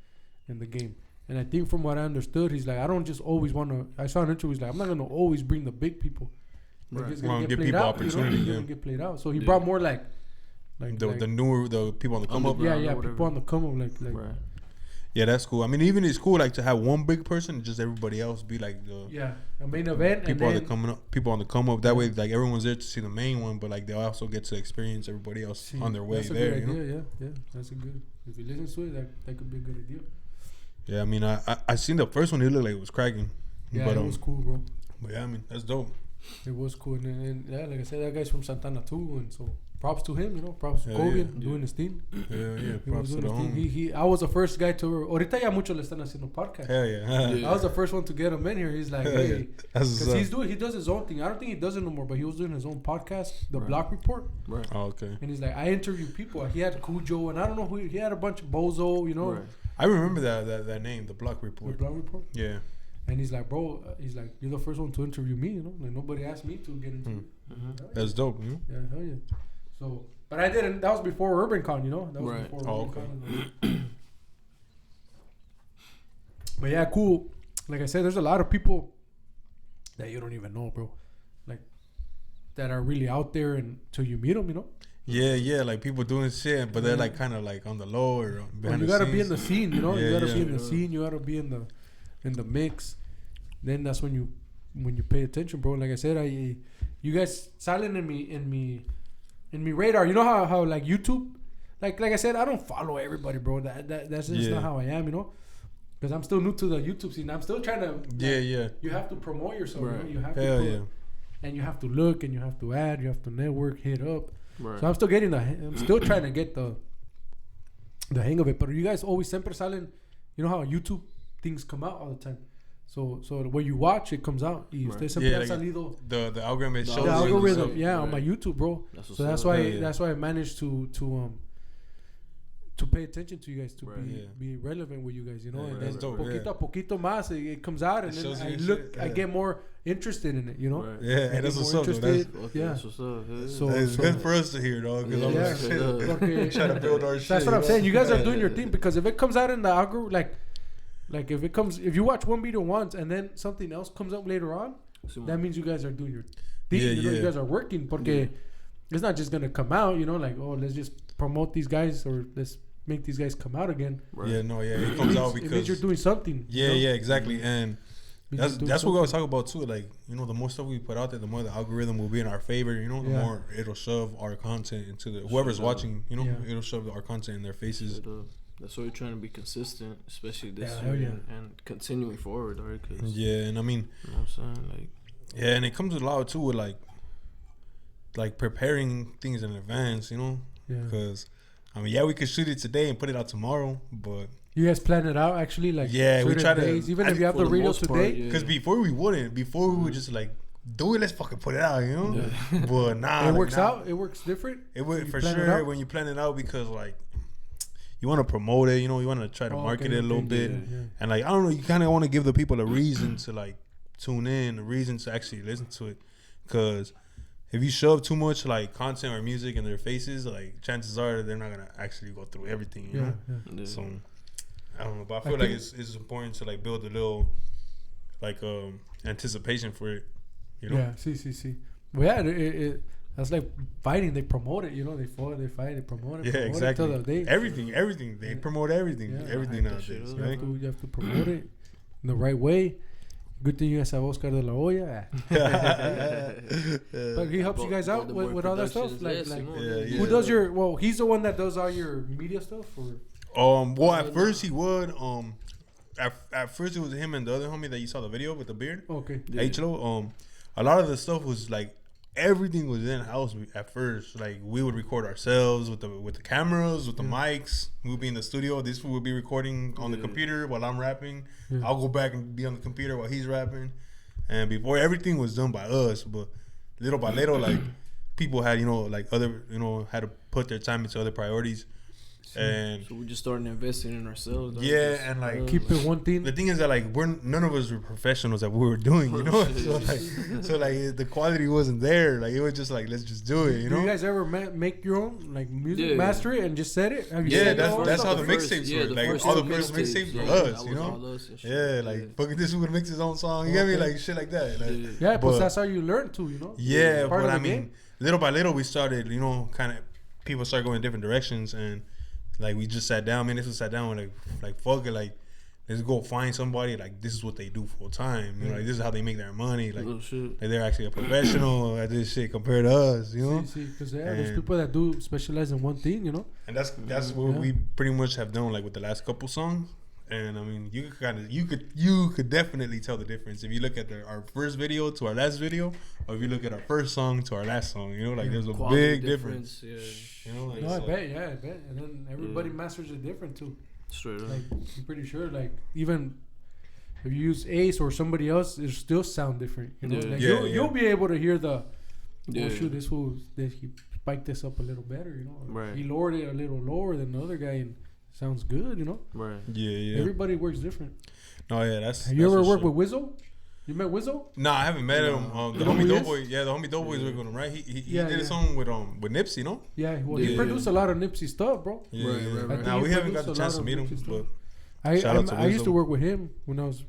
the game. And I think from what I understood, he's like, I don't just always want to. I saw an interview. He's like, I'm not gonna always bring the big people. Like, it's gonna get played out. Opportunity, you know? Gonna get played out. So he brought more like the newer people on the come up. Yeah, people on the come up, like. Right. Yeah, that's cool. I mean, even it's cool like to have one big person and just everybody else be like the a main event. People and on the coming up, people on the come up. That way, like everyone's there to see the main one, but like they also get to experience everybody else on their way there. That's a good idea. Yeah, that's a good. If you listen to it, that could be a good idea. Yeah, I mean, I seen the first one. It looked like it was cracking. Yeah, but, it was cool, bro. But yeah, I mean, that's dope. It was cool, and yeah, like I said, that guy's from Santana too, and so props to him, you know, props to Cobian doing his thing. Yeah, props to the homie. I was the first guy to. Ahorita ya mucho le están haciendo podcast. Hell yeah. I was the first one to get him in here. He's like, hey, because he does his own thing. I don't think he does it no more, but he was doing his own podcast, The Block Report. Right. Oh, okay. And he's like, I interview people. He had Cujo, and I don't know who he had a bunch of Bozo, you know. Right. I remember that name, The Block Report. The Block Report. Yeah. And he's like, bro, you're the first one to interview me, you know. Like nobody asked me to get into it. That's dope, you know. Yeah, hell yeah. So, but I didn't. That was before Urban Con, you know. That was before Urban Con. But yeah, cool. Like I said, there's a lot of people that you don't even know, bro. Like that are really out there until you meet them, you know. Yeah, like people doing shit, but they're like kind of like on the low or behind you gotta be in the scene, you know. You gotta be in the scene. You gotta be in the mix. Then that's when you pay attention, bro. Like I said, you guys silent in me radar. You know how like YouTube, like I said, I don't follow everybody, bro. That's just not how I am, you know. Because I'm still new to the YouTube scene. I'm still trying to. Yeah. You have to promote yourself. Right. You know? You have Hell to. And you have to look, and you have to add, you have to network, hit up. Right. So I'm still trying to get the hang of it. But you guys always siempre salen. You know how YouTube things come out all the time. So when you watch, it comes out. Y usted siempre ha salido. The algorithm shows. The algorithm, on my YouTube, bro. That's why I managed to pay attention to you guys, to be relevant with you guys, you know. And then poquito a poquito más, it comes out, and then I get more interested in it, you know. Right. Yeah, that's what's up. That's what's up. So it's good for us to hear, dog. Because I'm trying to build our shit. That's what I'm saying. You guys are doing your thing, because if it comes out in the algorithm, like if you watch one video once and then something else comes up later on, that means you guys are doing your thing. You guys are working, porque it's not just gonna come out, you know, like, oh, let's just promote these guys or let's make these guys come out again. Right. It comes out because it means you're doing something. Yeah, exactly. And that's what we always talk about too. Like, you know, the more stuff we put out there, the more the algorithm will be in our favor. You know, the more it'll shove our content into whoever's watching. You know, it'll shove our content in their faces. That's why we're trying to be consistent, especially this year and continuing forward, right? And I mean, you know what I'm saying, like, and it comes a lot too with like preparing things in advance. You know, because. I mean, yeah, we could shoot it today and put it out tomorrow, but you guys plan it out actually, like we try to even if you have the radio today. Because before we would just like do it. Let's fucking put it out, you know. Yeah. But it works out. It works different. It would for sure when you plan it out because like you want to promote it, you know. You want to try to market it a little bit, and like I don't know, you kind of want to give the people a reason to like tune in, a reason to actually listen to it, because if you shove too much like content or music in their faces, like chances are they're not gonna actually go through everything, you know. Yeah. So I don't know, but I feel like it's important to like build a little like anticipation for it, you know. Yeah, see. Well, yeah, that's like fighting. They promote it, you know. They fight, they promote it. Yeah, exactly. Everything. They promote everything. Yeah, everything nowadays. Right? You have to promote it in the right way. Good thing you guys have Oscar de la Hoya. But he helps you guys out with all that stuff. Who does your? Well, he's the one that does all your media stuff. Or well, at first he would. At first it was him and the other homie that you saw the video with the beard. Okay. H-Lo. A lot of the stuff was like everything was in house at first. Like we would record ourselves with the cameras, with the mics. We would be in the studio. This would be recording on the computer while I'm rapping. Yeah. I'll go back and be on the computer while he's rapping. And before everything was done by us, but little by little, like people had had to put their time into other priorities. And so we just started investing in ourselves. And like keep it one thing. The thing is that like none of us were professionals at what we were doing, you know. so the quality wasn't there. Like it was just like let's just do it, you know. Do you guys ever make your own like music, master it and just set it? That's how the mixtapes were. Like all the first mixtapes were us, you know. Yeah, like fucking this would mix his own song. You get me, like shit like that. Like, but that's how you learn too, you know. Yeah, but I mean, little by little we started, you know, kind of people started going in different directions and. Like we just sat down, man. This was sat down with like fuck it, like let's go find somebody. Like this is what they do full time. You know, like this is how they make their money. Like, like they're actually a professional at this shit compared to us. You know, because there's people that do specialize in one thing. You know, and that's what we pretty much have done. Like with the last couple songs. And I mean, you could definitely tell the difference if you look at our first video to our last video, or if you look at our first song to our last song. You know, like there's a big difference. Yeah. You know, like, no, I bet. And then everybody masters it different too. Straight up. Like I'm pretty sure, like even if you use Ace or somebody else, it still sound different. You know, you'll be able to hear the. Oh shoot, he spiked this up a little better. You know, right. He lowered it a little lower than the other guy and. Sounds good, you know. Right. Yeah. Everybody works different. No, yeah, that's. Have you ever worked with Wizzo? You met Wizzo? No, I haven't met him. The homie Doughboy, the homie Doughboy is working with him, right? He did a song with Nipsey, no? Yeah, well, he produced a lot of Nipsey stuff, bro. Right. Now we haven't got the chance to meet him, but I used to work with him when I was.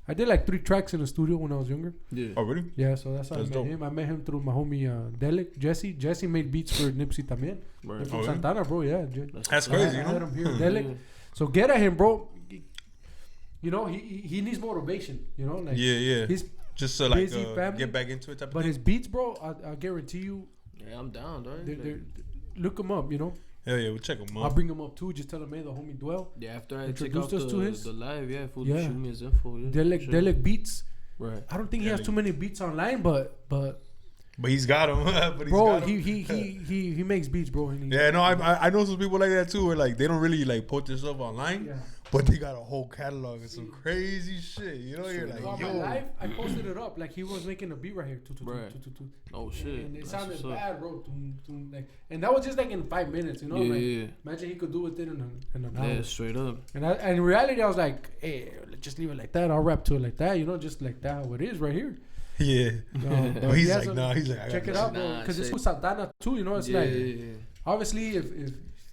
I did like 3 tracks in the studio when I was younger. Yeah. Oh, really? Yeah, so that's how I met him. I met him through my homie Delic, Jesse. Jesse made beats for Nipsey también. Right. From Santana, bro. Yeah. That's crazy, you know. I had him here, Delic. So get at him, bro. You know, he needs motivation. You know, like he's just to like get back into it. Type but his beats, bro, I guarantee you. Yeah, I'm down, dog. Look him up, you know. Hell yeah, we'll check him out. I'll bring him up too. Just tell him, hey, the homie Dwell. Yeah, after I introduced us to the live, shoot me his info. Yeah, Delic Beats. Right. I don't think he has too many beats online, but he's got them. Bro, he makes beats, bro. I know some people like that too, where like they don't really like put their stuff online. Yeah. But they got a whole catalog of some crazy shit. You know, you're like, yo. On my live, I posted it up. Like, he was making a beat right here. Oh, shit. And it sounded bad, bro. Like, and that was just like in 5 minutes, you know? Yeah. Imagine he could do it in an hour. Yeah, straight up. And in reality, I was like, hey, just leave it like that. I'll rap to it like that, you know? Just like that, how it is right here. Yeah. But he's like, no. He's like, check it out, bro. Because it's with Santana, too, you know? It's like, obviously, if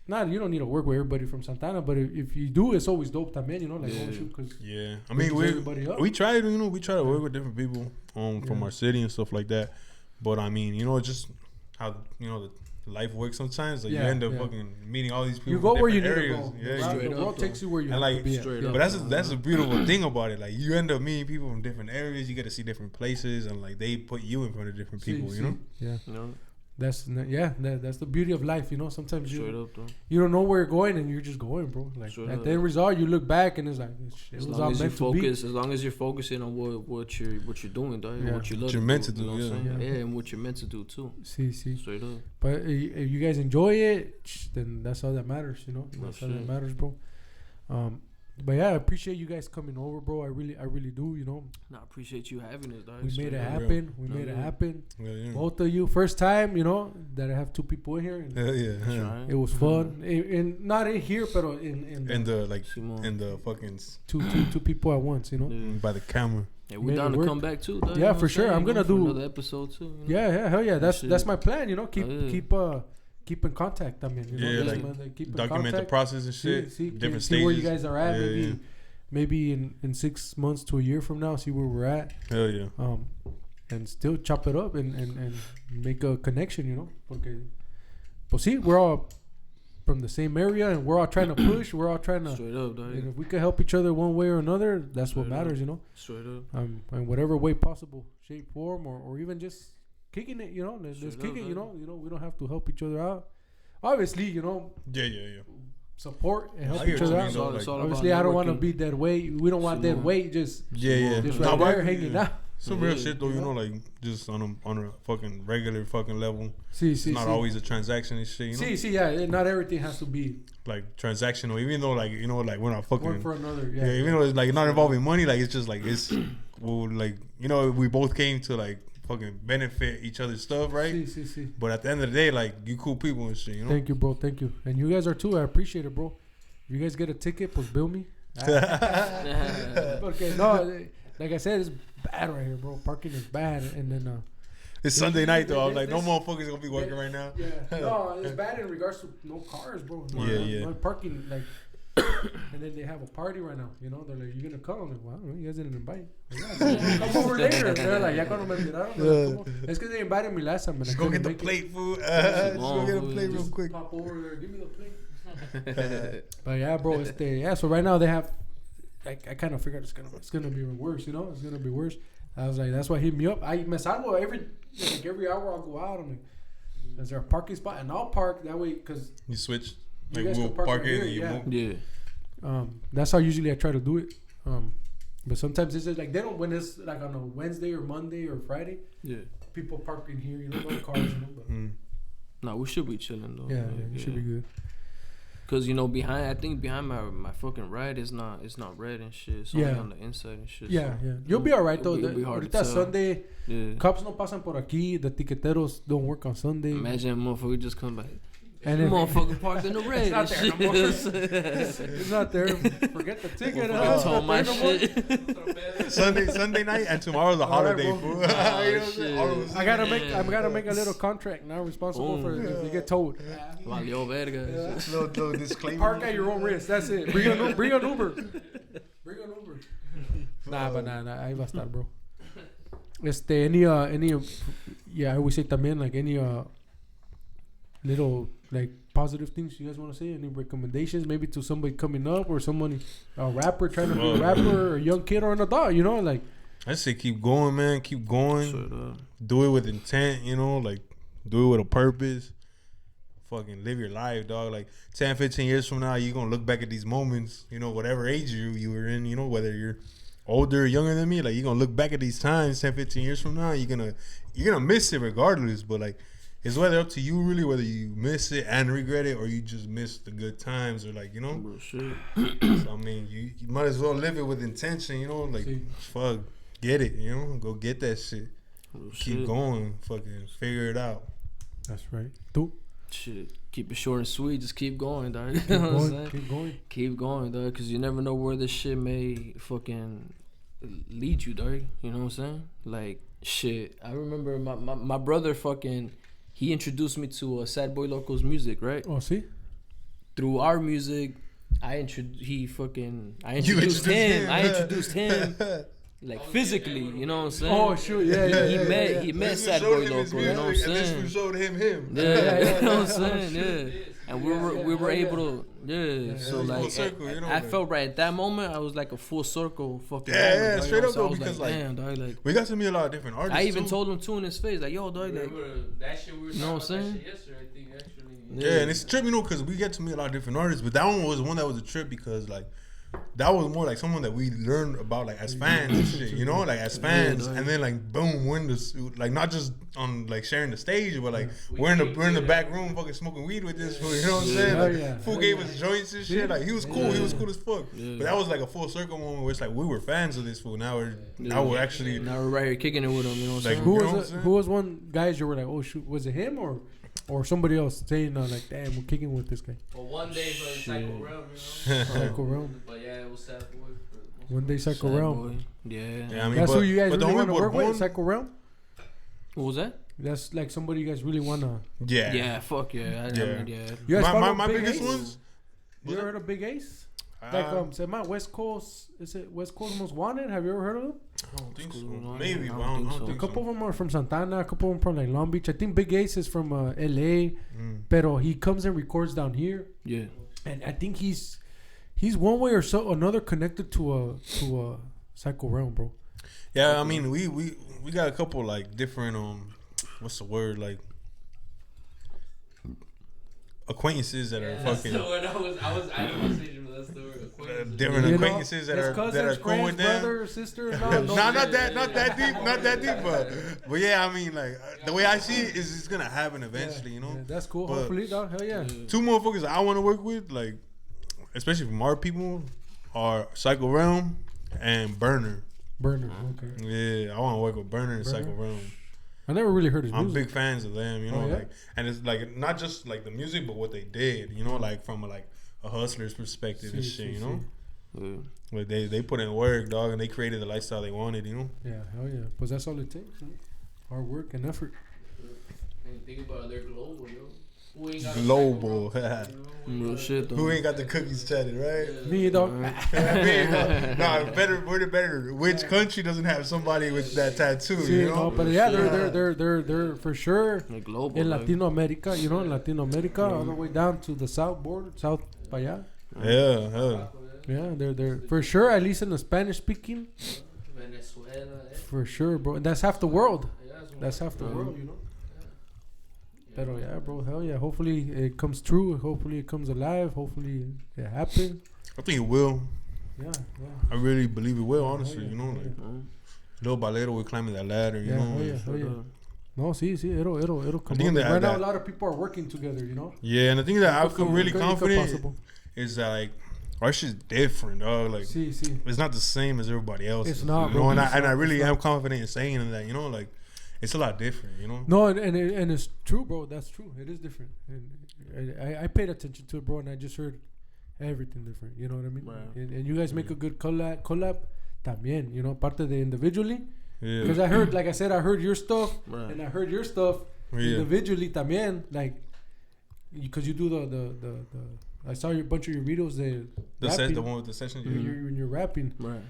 you don't need to work with everybody from Santana, but if you do, it's always dope también, you know, like because I mean we try to work with different people from our city and stuff like that, but I mean, you know, just how the life works sometimes. Like you end up fucking meeting all these people. You go where you need areas. to go. Yeah, the world takes you where you have to be. But that's a beautiful thing about it. Like you end up meeting people from different areas. You get to see different places, and like they put you in front of different people. You know. Yeah. That's the beauty of life, you know. Sometimes you don't know where you're going, and you're just going, bro. Like at the end result, you look back and it's like it was all meant to be. As long as you're focusing on what you're doing, dog, what you love, what you're meant to do, and what you're meant to do too. See, straight up. But if you guys enjoy it, then that's all that matters, you know. That's all that matters, bro. But yeah, I appreciate you guys coming over, bro. I really do, you know. I appreciate you having us, dog. We made it happen. We made it happen. Yeah. Both of you, first time, you know, that I have two people in here. And right. It was fun. And not in here, but in the fucking two people at once, you know. By the camera. Yeah, we're down to come back too, dog. Yeah, for sure. I'm gonna do another episode too. You know? Yeah, hell yeah. That's my plan, you know. Keep in contact. I mean, you know, keep document the process and shit. See different stages. See where you guys are at. Yeah, maybe in 6 months to a year from now, see where we're at. Hell yeah. And still chop it up and make a connection, you know. Okay. But see, we're all from the same area and we're all trying to push. We're all trying to. Straight up, dog. And if we could help each other one way or another, that's what matters, you know. Straight up. In whatever way possible, shape, form, or even just kicking it, you know. Let's kick it, you know. You know, we don't have to help each other out. Obviously, you know. Yeah. Support and help each other out. Obviously, I don't want to be dead weight. We don't want dead weight. Just right there hanging out. Some real shit though, you know, like just on a fucking regular fucking level. It's not always a transaction and shit. You know? Yeah. Not everything has to be like transactional. Even though, like, you know, like we're not fucking one for another. Yeah. Even though it's like not involving money, like it's just like like, you know, we both came to like fucking benefit each other's stuff, right? But at the end of the day, like, you cool people and shit, you know. Thank you, bro. Thank you, and you guys are too. I appreciate it, bro. If you guys get a ticket, pues bill me. Okay, no. Like I said, it's bad right here, bro. Parking is bad, and then it's Sunday night though. I was like, no motherfuckers gonna be working right now. Yeah, no, it's bad in regards to no cars, bro. No parking, like, and then they have a party right now. You know, they're like, "You gonna come?" I'm like, "Well, you guys didn't invite." Come over later. They're like, "Ya cuando me invitaron." Es que they invited me last time. Just go get the plate, food. Just go get a plate real quick. Pop over there. Give me the plate. But yeah, bro. So right now they have. I kind of figured it's gonna be worse, you know. It's gonna be worse. I was like, that's why hit me up. Me salgo every hour I'll go out. I'm like, is there a parking spot? And I'll park that way because you switch. Like we'll park it and you move. Yeah. That's how usually I try to do it. But sometimes it's just like they don't when it's like on a Wednesday or Monday or Friday. Yeah. People park in here, you know, no cars, you know. But no, we should be chilling though. Yeah, it should be good. Cause you know behind my fucking ride is not red and shit. It's only on the inside and shit. Yeah. You'll be alright though. Ahorita Sunday, cops no pasan por aquí. The tiqueteros don't work on Sunday. Imagine a motherfucker just come back. And motherfucker parked in the red. It's not there. Forget the ticket. On my shit. Sunday night and tomorrow's a holiday. I gotta make a little contract now. Responsible for if you get towed. Valió verga. Little disclaimer. Park at your own risk. That's it. Bring an Uber. Nah. Ahí va a estar, bro. I always say también like any little like positive things you guys want to say, any recommendations maybe to somebody coming up or someone, a rapper trying to be a rapper or a young kid or an adult, you know, like I say keep going, man, keep going. Do it with intent, you know, like do it with a purpose. Fucking live your life, dog. Like 10, 15 years from now, you're gonna look back at these moments, you know, whatever age you were in, you know, whether you're older or younger than me, like you're gonna look back at these times 10, 15 years from now, you're gonna miss it regardless, but like it's whether up to you really, whether you miss it and regret it or you just miss the good times or like, you know. Shit. So I mean, you might as well live it with intention, you know, like fuck, get it, you know, go get that shit. Keep going, fucking figure it out. That's right. Do shit. Keep it short and sweet. Just keep going, dog. Keep going, dog. Because you never know where this shit may fucking lead you, dog. You know what I'm saying? Like, shit. I remember my brother fucking... He introduced me to Sad Boy Loco's music, right? Oh, see? Through our music, I introduced him. I introduced him, like physically. You know what I'm saying? Oh, sure, yeah. He met Sad Boy Loco. You know what I'm saying? And this showed him. Yeah, you know what I'm saying? Yeah. And we were able to, so like, circle, you know, I felt right at that moment, I was like a full circle fucking. Yeah, straight up, so though, because like, damn, dog, like, we got to meet a lot of different artists. I even too. told him too in his face, like, yo, dog, like, that shit we were you know what I'm saying? yesterday, I think, actually. Yeah, and it's a trip, you know, because we get to meet a lot of different artists. But that one was one that was a trip because like. That was more like someone that we learned about like as fans and shit, you know, like as fans, and then like boom, we're in the like not just on like sharing the stage, but like we're in the back room fucking smoking weed with this fool, you know what I'm saying? Like, fool gave us joints and shit, like he was cool, he was cool as fuck. But that was like a full circle moment where it's like we were fans of this fool. Now we're actually now we're right here kicking it with him, you know what I'm saying? Who was one guys you were like, oh shoot, was it him or somebody else saying like, damn, we're kicking with this guy? Well, one day for the Psycho Realm, you know. Psycho Realm. But yeah, it was sad boy. One day Psycho Realm. Yeah. I mean, that's who you guys really want to work with, with, Psycho Realm? What was that? That's like somebody you guys really want to... Yeah. Yeah, fuck yeah. I mean, yeah. You guys my Big biggest Ace? ones? You ever heard of Big Ace? Like, say my West Coast, is it West Coast Most Wanted? Have you ever heard of them? I don't think so. Maybe, but I don't think so. A couple of them are from Santana, a couple of them from like Long Beach. I think Big Ace is from LA, pero he comes and records down here. Yeah. And I think he's one way or so another connected to a Psycho Realm, bro. Yeah, I mean we got a couple like different what's the word, like acquaintances that are fucking. I didn't say that's the word. Different acquaintances that are cool with them. Brother, sister, not that deep, but yeah, I mean like the way I see it is it's gonna happen eventually, you know. Yeah, that's cool. But hopefully, dog. Hell yeah. Two motherfuckers I want to work with, like especially from our people, are Psycho Realm and Burner. Burner, okay. Yeah, I want to work with Burner and Psycho Realm. I never really heard his music. I'm big fans of them, you know, like, and it's like not just like the music, but what they did, you know, like from a hustler's perspective and shit, you know. Like they put in work, dog, and they created the lifestyle they wanted, you know. Yeah, hell yeah. But that's all it takes, man. Hard work and effort. And think about it, they're global, yo. Global. Real shit, though. Who ain't got the cookies tatted, right? Me, dog. Better. Which country doesn't have somebody with that tattoo? See, you know? no, but yeah, they're for sure global, in Latino America. You know, in Latino America, all the way down to the south border, south by allá. Yeah, they're for sure. At least in the Spanish speaking. Venezuela. For sure, bro. And that's half the world. That's half the world, you know. Pero yeah, bro, hell yeah. Hopefully it comes true. Hopefully it comes alive. Hopefully it happens. I think it will. Yeah. I really believe it will, honestly, you know. Like, little by little, we're climbing that ladder, you know. No, see, it'll come up. Right now, a lot of people are working together, you know. Yeah, and the thing that I feel really confident is that, like, our shit's different, dog. Like, it's not the same as everybody else. It's not, bro. You know? And I really am confident in saying that, you know, like, it's a lot different, you know. No, and it's true, bro. That's true. It is different, and I paid attention to it, bro. And I just heard everything different. You know what I mean? Right. And you guys make a good collab, también. You know, parte de individually. Yeah. Because I heard, like I said, I heard your stuff, and I heard your stuff individually también. Like, because you do the I saw a bunch of your videos. The one with the session. When you're rapping. Right.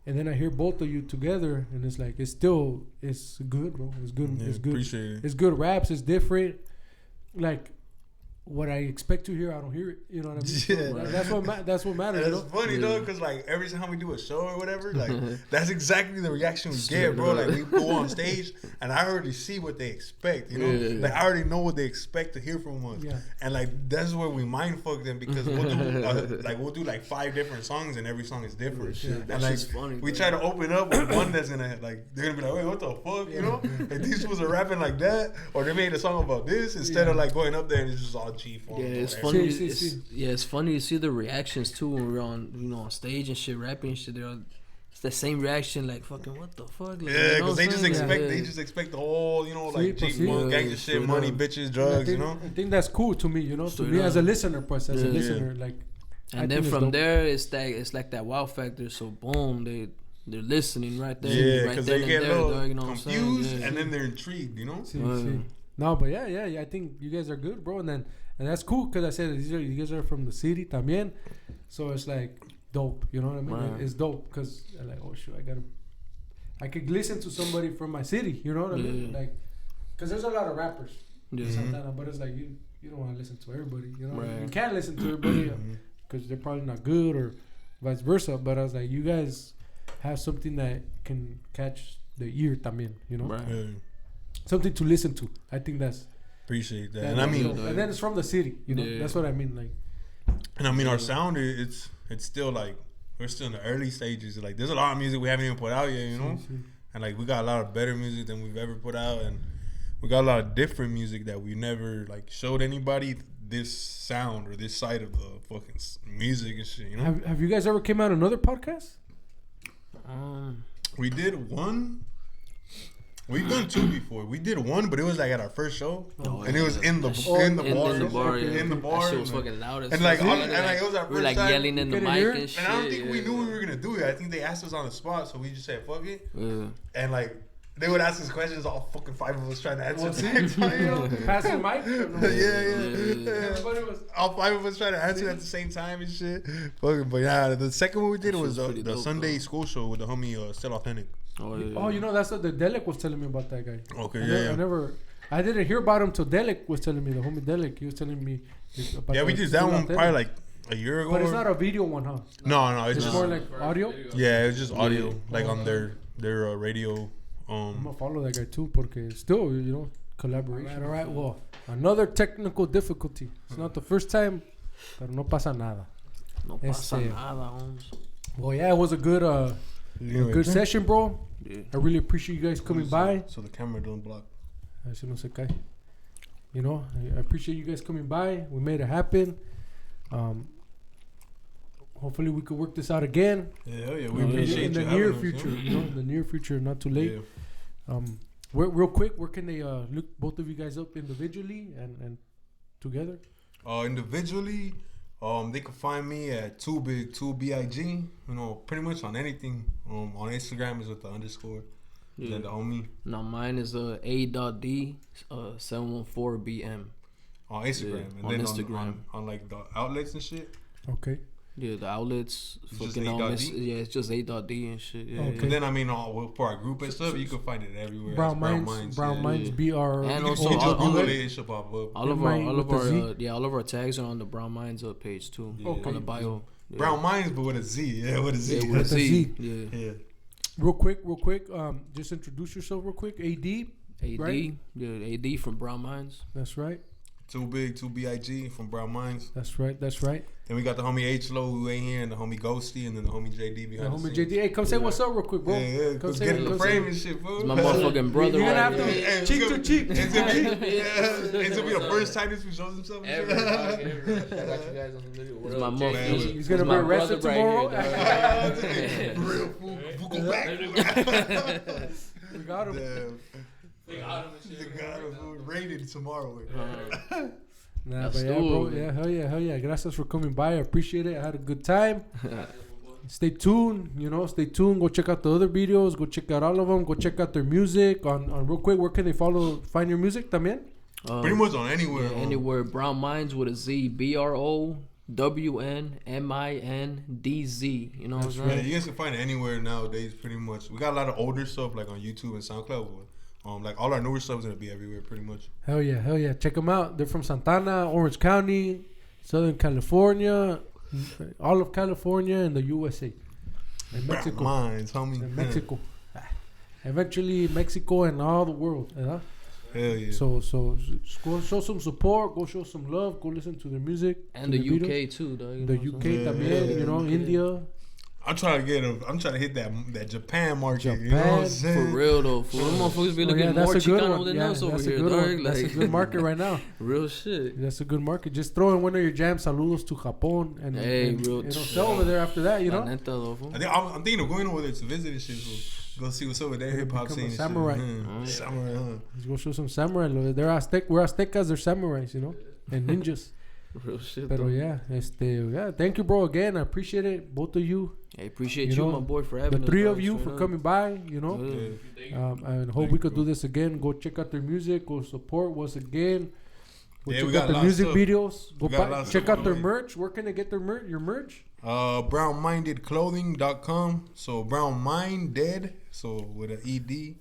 And then I hear both of you together, and it's like it's good, bro. It's good. Yeah, it's good. Appreciate it. It's good raps. It's different. Like what I expect to hear, I don't hear it. You know what I mean? Yeah. Like, that's what matters. That's funny though, because like every time we do a show or whatever, like that's exactly the reaction we get, bro. Like we go on stage, and I already see what they expect. You know, like I already know what they expect to hear from us. Yeah. And like that's where we mind fuck them because we'll do like 5 different songs, and every song is different. Yeah, and like funny, we try to open up with one that's gonna like they're gonna be like, wait, what the fuck? You know, like these fools are rapping like that, or they made a song about this instead of like going up there and it's just all G-form. Yeah, it's funny. It's funny to see the reactions too when we're on stage and shit, rapping and shit. It's the same reaction, like fucking what the fuck. Like, yeah, because they just expect the whole, you know, like G-funk, gangster shit, money, bitches, drugs, you know. I think that's cool to me, you know, to me as a listener, like. And then from there, it's like that wow factor. So boom, they're listening right there. Yeah, because they get a little you know confused and then they're intrigued, you know. No, but yeah, I think you guys are good, bro, and that's cool because I said you guys are from the city también, so it's like dope, you know what I mean? Right. It's dope because I'm like, oh shit, I could listen to somebody from my city, you know what I mean? Like, because there's a lot of rappers in Santana, but it's like you don't want to listen to everybody. You know, Right. you can't listen to everybody because they're probably not good or vice versa. But I was like, you guys have something that can catch the ear también, you know, Right. Yeah. something to listen to. I think that's Appreciate that. that- And I mean, and then it's from the city, you know. Yeah. That's what I mean. Like, our sound it's still like we're still in the early stages. Like there's a lot of music we haven't even put out yet, you know. And like we got a lot of better music than we've ever put out, and we got a lot of different music that we never like showed anybody this sound or this side of the fucking music and shit. You know. have you guys ever came out another podcast? We did one. We've done two before. We did one, but it was like at our first show, and it was in the bar, In the bar, yeah. in the bar. That shit was fucking loud as And like, fuck. it was our We were first like time. yelling in the You mic couldn't hear and it? shit. And I don't think we yeah. knew we were gonna do it. I think they asked us on the spot, so we just said fuck it. Yeah. And like they would ask us questions, all fucking five of us trying to answer. At the same time, you know? Pass the mic. Yeah. Everybody was. All five of us trying to answer at the same time and shit. Fucking, but yeah, the second one we did That was shit was pretty the dope, Sunday though. school show with the homie Still Authentic. Oh, yeah. Oh, you know, that's what the Delic was telling me about that guy. Okay, I didn't hear about him till Delic was telling me, the homie Delic. He was telling me about Yeah, we the did that Still one Authentic. probably like a year ago. But it's not a video one, huh? No, it's It's just more like audio. yeah, it's just audio, Yeah. like on their radio. I'm gonna follow that guy too, porque still, you know, collaboration. All right. Well, another technical difficulty. It's not the first time, pero no pasa nada. No pasa Este- nada, homes. Well, yeah, it was a good session, bro. Yeah. I really appreciate you guys coming by. So the camera don't block. Así no se cae. You know, I appreciate you guys coming by. We made it happen. Hopefully, we could work this out again. Yeah, we In appreciate in the you near having us, future. yeah. You know, in the near future, not too late. Yeah. Real quick, where can they look both of you guys up individually and together? Individually, they can find me at 2big2big. You know, pretty much on anything. On Instagram is with the underscore. Yeah. Then the homie Now mine is A.D 714BM. on Instagram, Yeah, and on then Instagram. on like the outlets and shit. Okay. Yeah, the outlets. It's just Fucking A.D? yeah, it's just A.D and shit. Yeah, Okay. And then I mean, for our group and stuff, you can find it everywhere. Brownmindz, Yeah. BR. And You also can just all Google of- it, it should pop up. All of Mine our with the Z? all of our tags are on the Brownmindz page too. Yeah. Okay. On the bio. Yeah. Brownmindz, but with a Z. Yeah, with a Z. Yeah, With with a the Z. Z. Yeah. Yeah. Real quick. Just introduce yourself real quick. AD. AD. Right? Yeah, AD from Brownmindz. That's right. 2big2big from Brownmindz. That's right. Then we got the homie H Low who ain't here, and the homie Ghosty, and then the homie JD The behind the homie scenes. JD. Hey, come say what's up real quick, bro. Yeah, Come come say get it, in the come frame say and shit, fool. My motherfucking brother. You're gonna right have to here. Hey, cheek to cheek. It's gonna be the first time this fool shows himself. and Ever, shit. dog, ever. I got you guys on the video. What It's my up, mother- Jay? He's He's gonna my be arrested brother right tomorrow. here, dog. Real fool. We'll go back. We got him. Damn. They got him and shit. The God of food raided tomorrow. Nah, That's but yeah, bro. cool. Yeah, hell yeah. Gracias for coming by. I appreciate it. I had a good time. Stay tuned. Stay tuned. Go check out the other videos. Go check out all of them. Go check out their music. On real quick, where can they find your music también? Pretty much on anywhere. Yeah, anywhere. Brownmindz with a Z. BROWNMINDZ. You know what I'm Yeah, saying? you guys can find it anywhere nowadays. Pretty much, we got a lot of older stuff like on YouTube and SoundCloud. But, like all our newer stuff is gonna be everywhere, pretty much. Hell yeah. Check them out. They're from Santana, Orange County, Southern California, all of California, and the USA, and Mexico. Minds, homie. And Mexico. Eventually, Mexico and all the world. Hell yeah. So go show some support. Go show some love. Go listen to their music. And to the their UK videos. too, dog. You The know what I'm UK saying? también, Yeah. India. I'm trying to hit that Japan market. You know what Japan, I'm For saying? real though, for them motherfuckers be Oh, looking that's more a good Chicano one. than Yeah, us over that's a here, good dog. one. That's a good market right now. Real shit. That's a good market. Just throw in one of your jams. Saludos to Japón, and, Hey, and real- it'll sell over there after that. La neta, though, fool. I'm thinking of going over there to visit and shit. So go see what's up with their hip hop become scene. a and samurai. Shit. Samurai, huh? Let's go show some samurai. They're We're Aztecas. They're samurais, and ninjas. Real shit, Pero though. yeah, thank you, bro. Again, I appreciate it, both of you. I appreciate You you, know, my boy, for The having us. three dog, of you straight for up. coming by. Yeah. And hope we could do this again. Go check out their music. Go support once again. Go Yeah, check we got out their a lot of music stuff. videos. Go We got a lot buy, of check stuff out their on the way. merch. Where can they get your merch? Brownmindedclothing.com. So brownminded, so with an ED,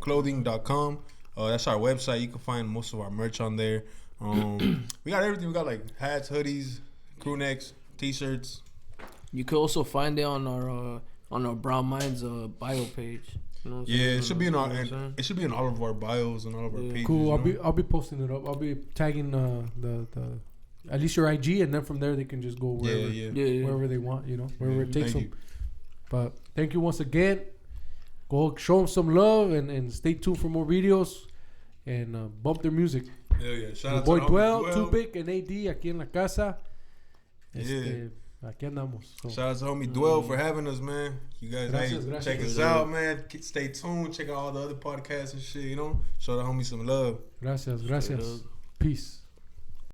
clothing.com. That's our website. You can find most of our merch on there. We got everything. We got like hats, hoodies, crew necks, t-shirts. You could also find it on our Brownmindz bio page. You know it should be in our. It should be in all of our bios and all of our pages. Cool. I'll be posting it up. I'll be tagging the at least your IG, and then from there they can just go wherever they want. You know, wherever it takes them. But thank you once again. Go show them some love and stay tuned for more videos and bump their music. Yeah. Shout out boy to Dwell, Tupic, and AD aquí en la casa. Aquí andamos. So. Shout out to homie Dwell for having us, man. You guys, gracias. Check us out, man. Stay tuned. Check out all the other podcasts and shit. You know, show the homie some love. Gracias. Peace.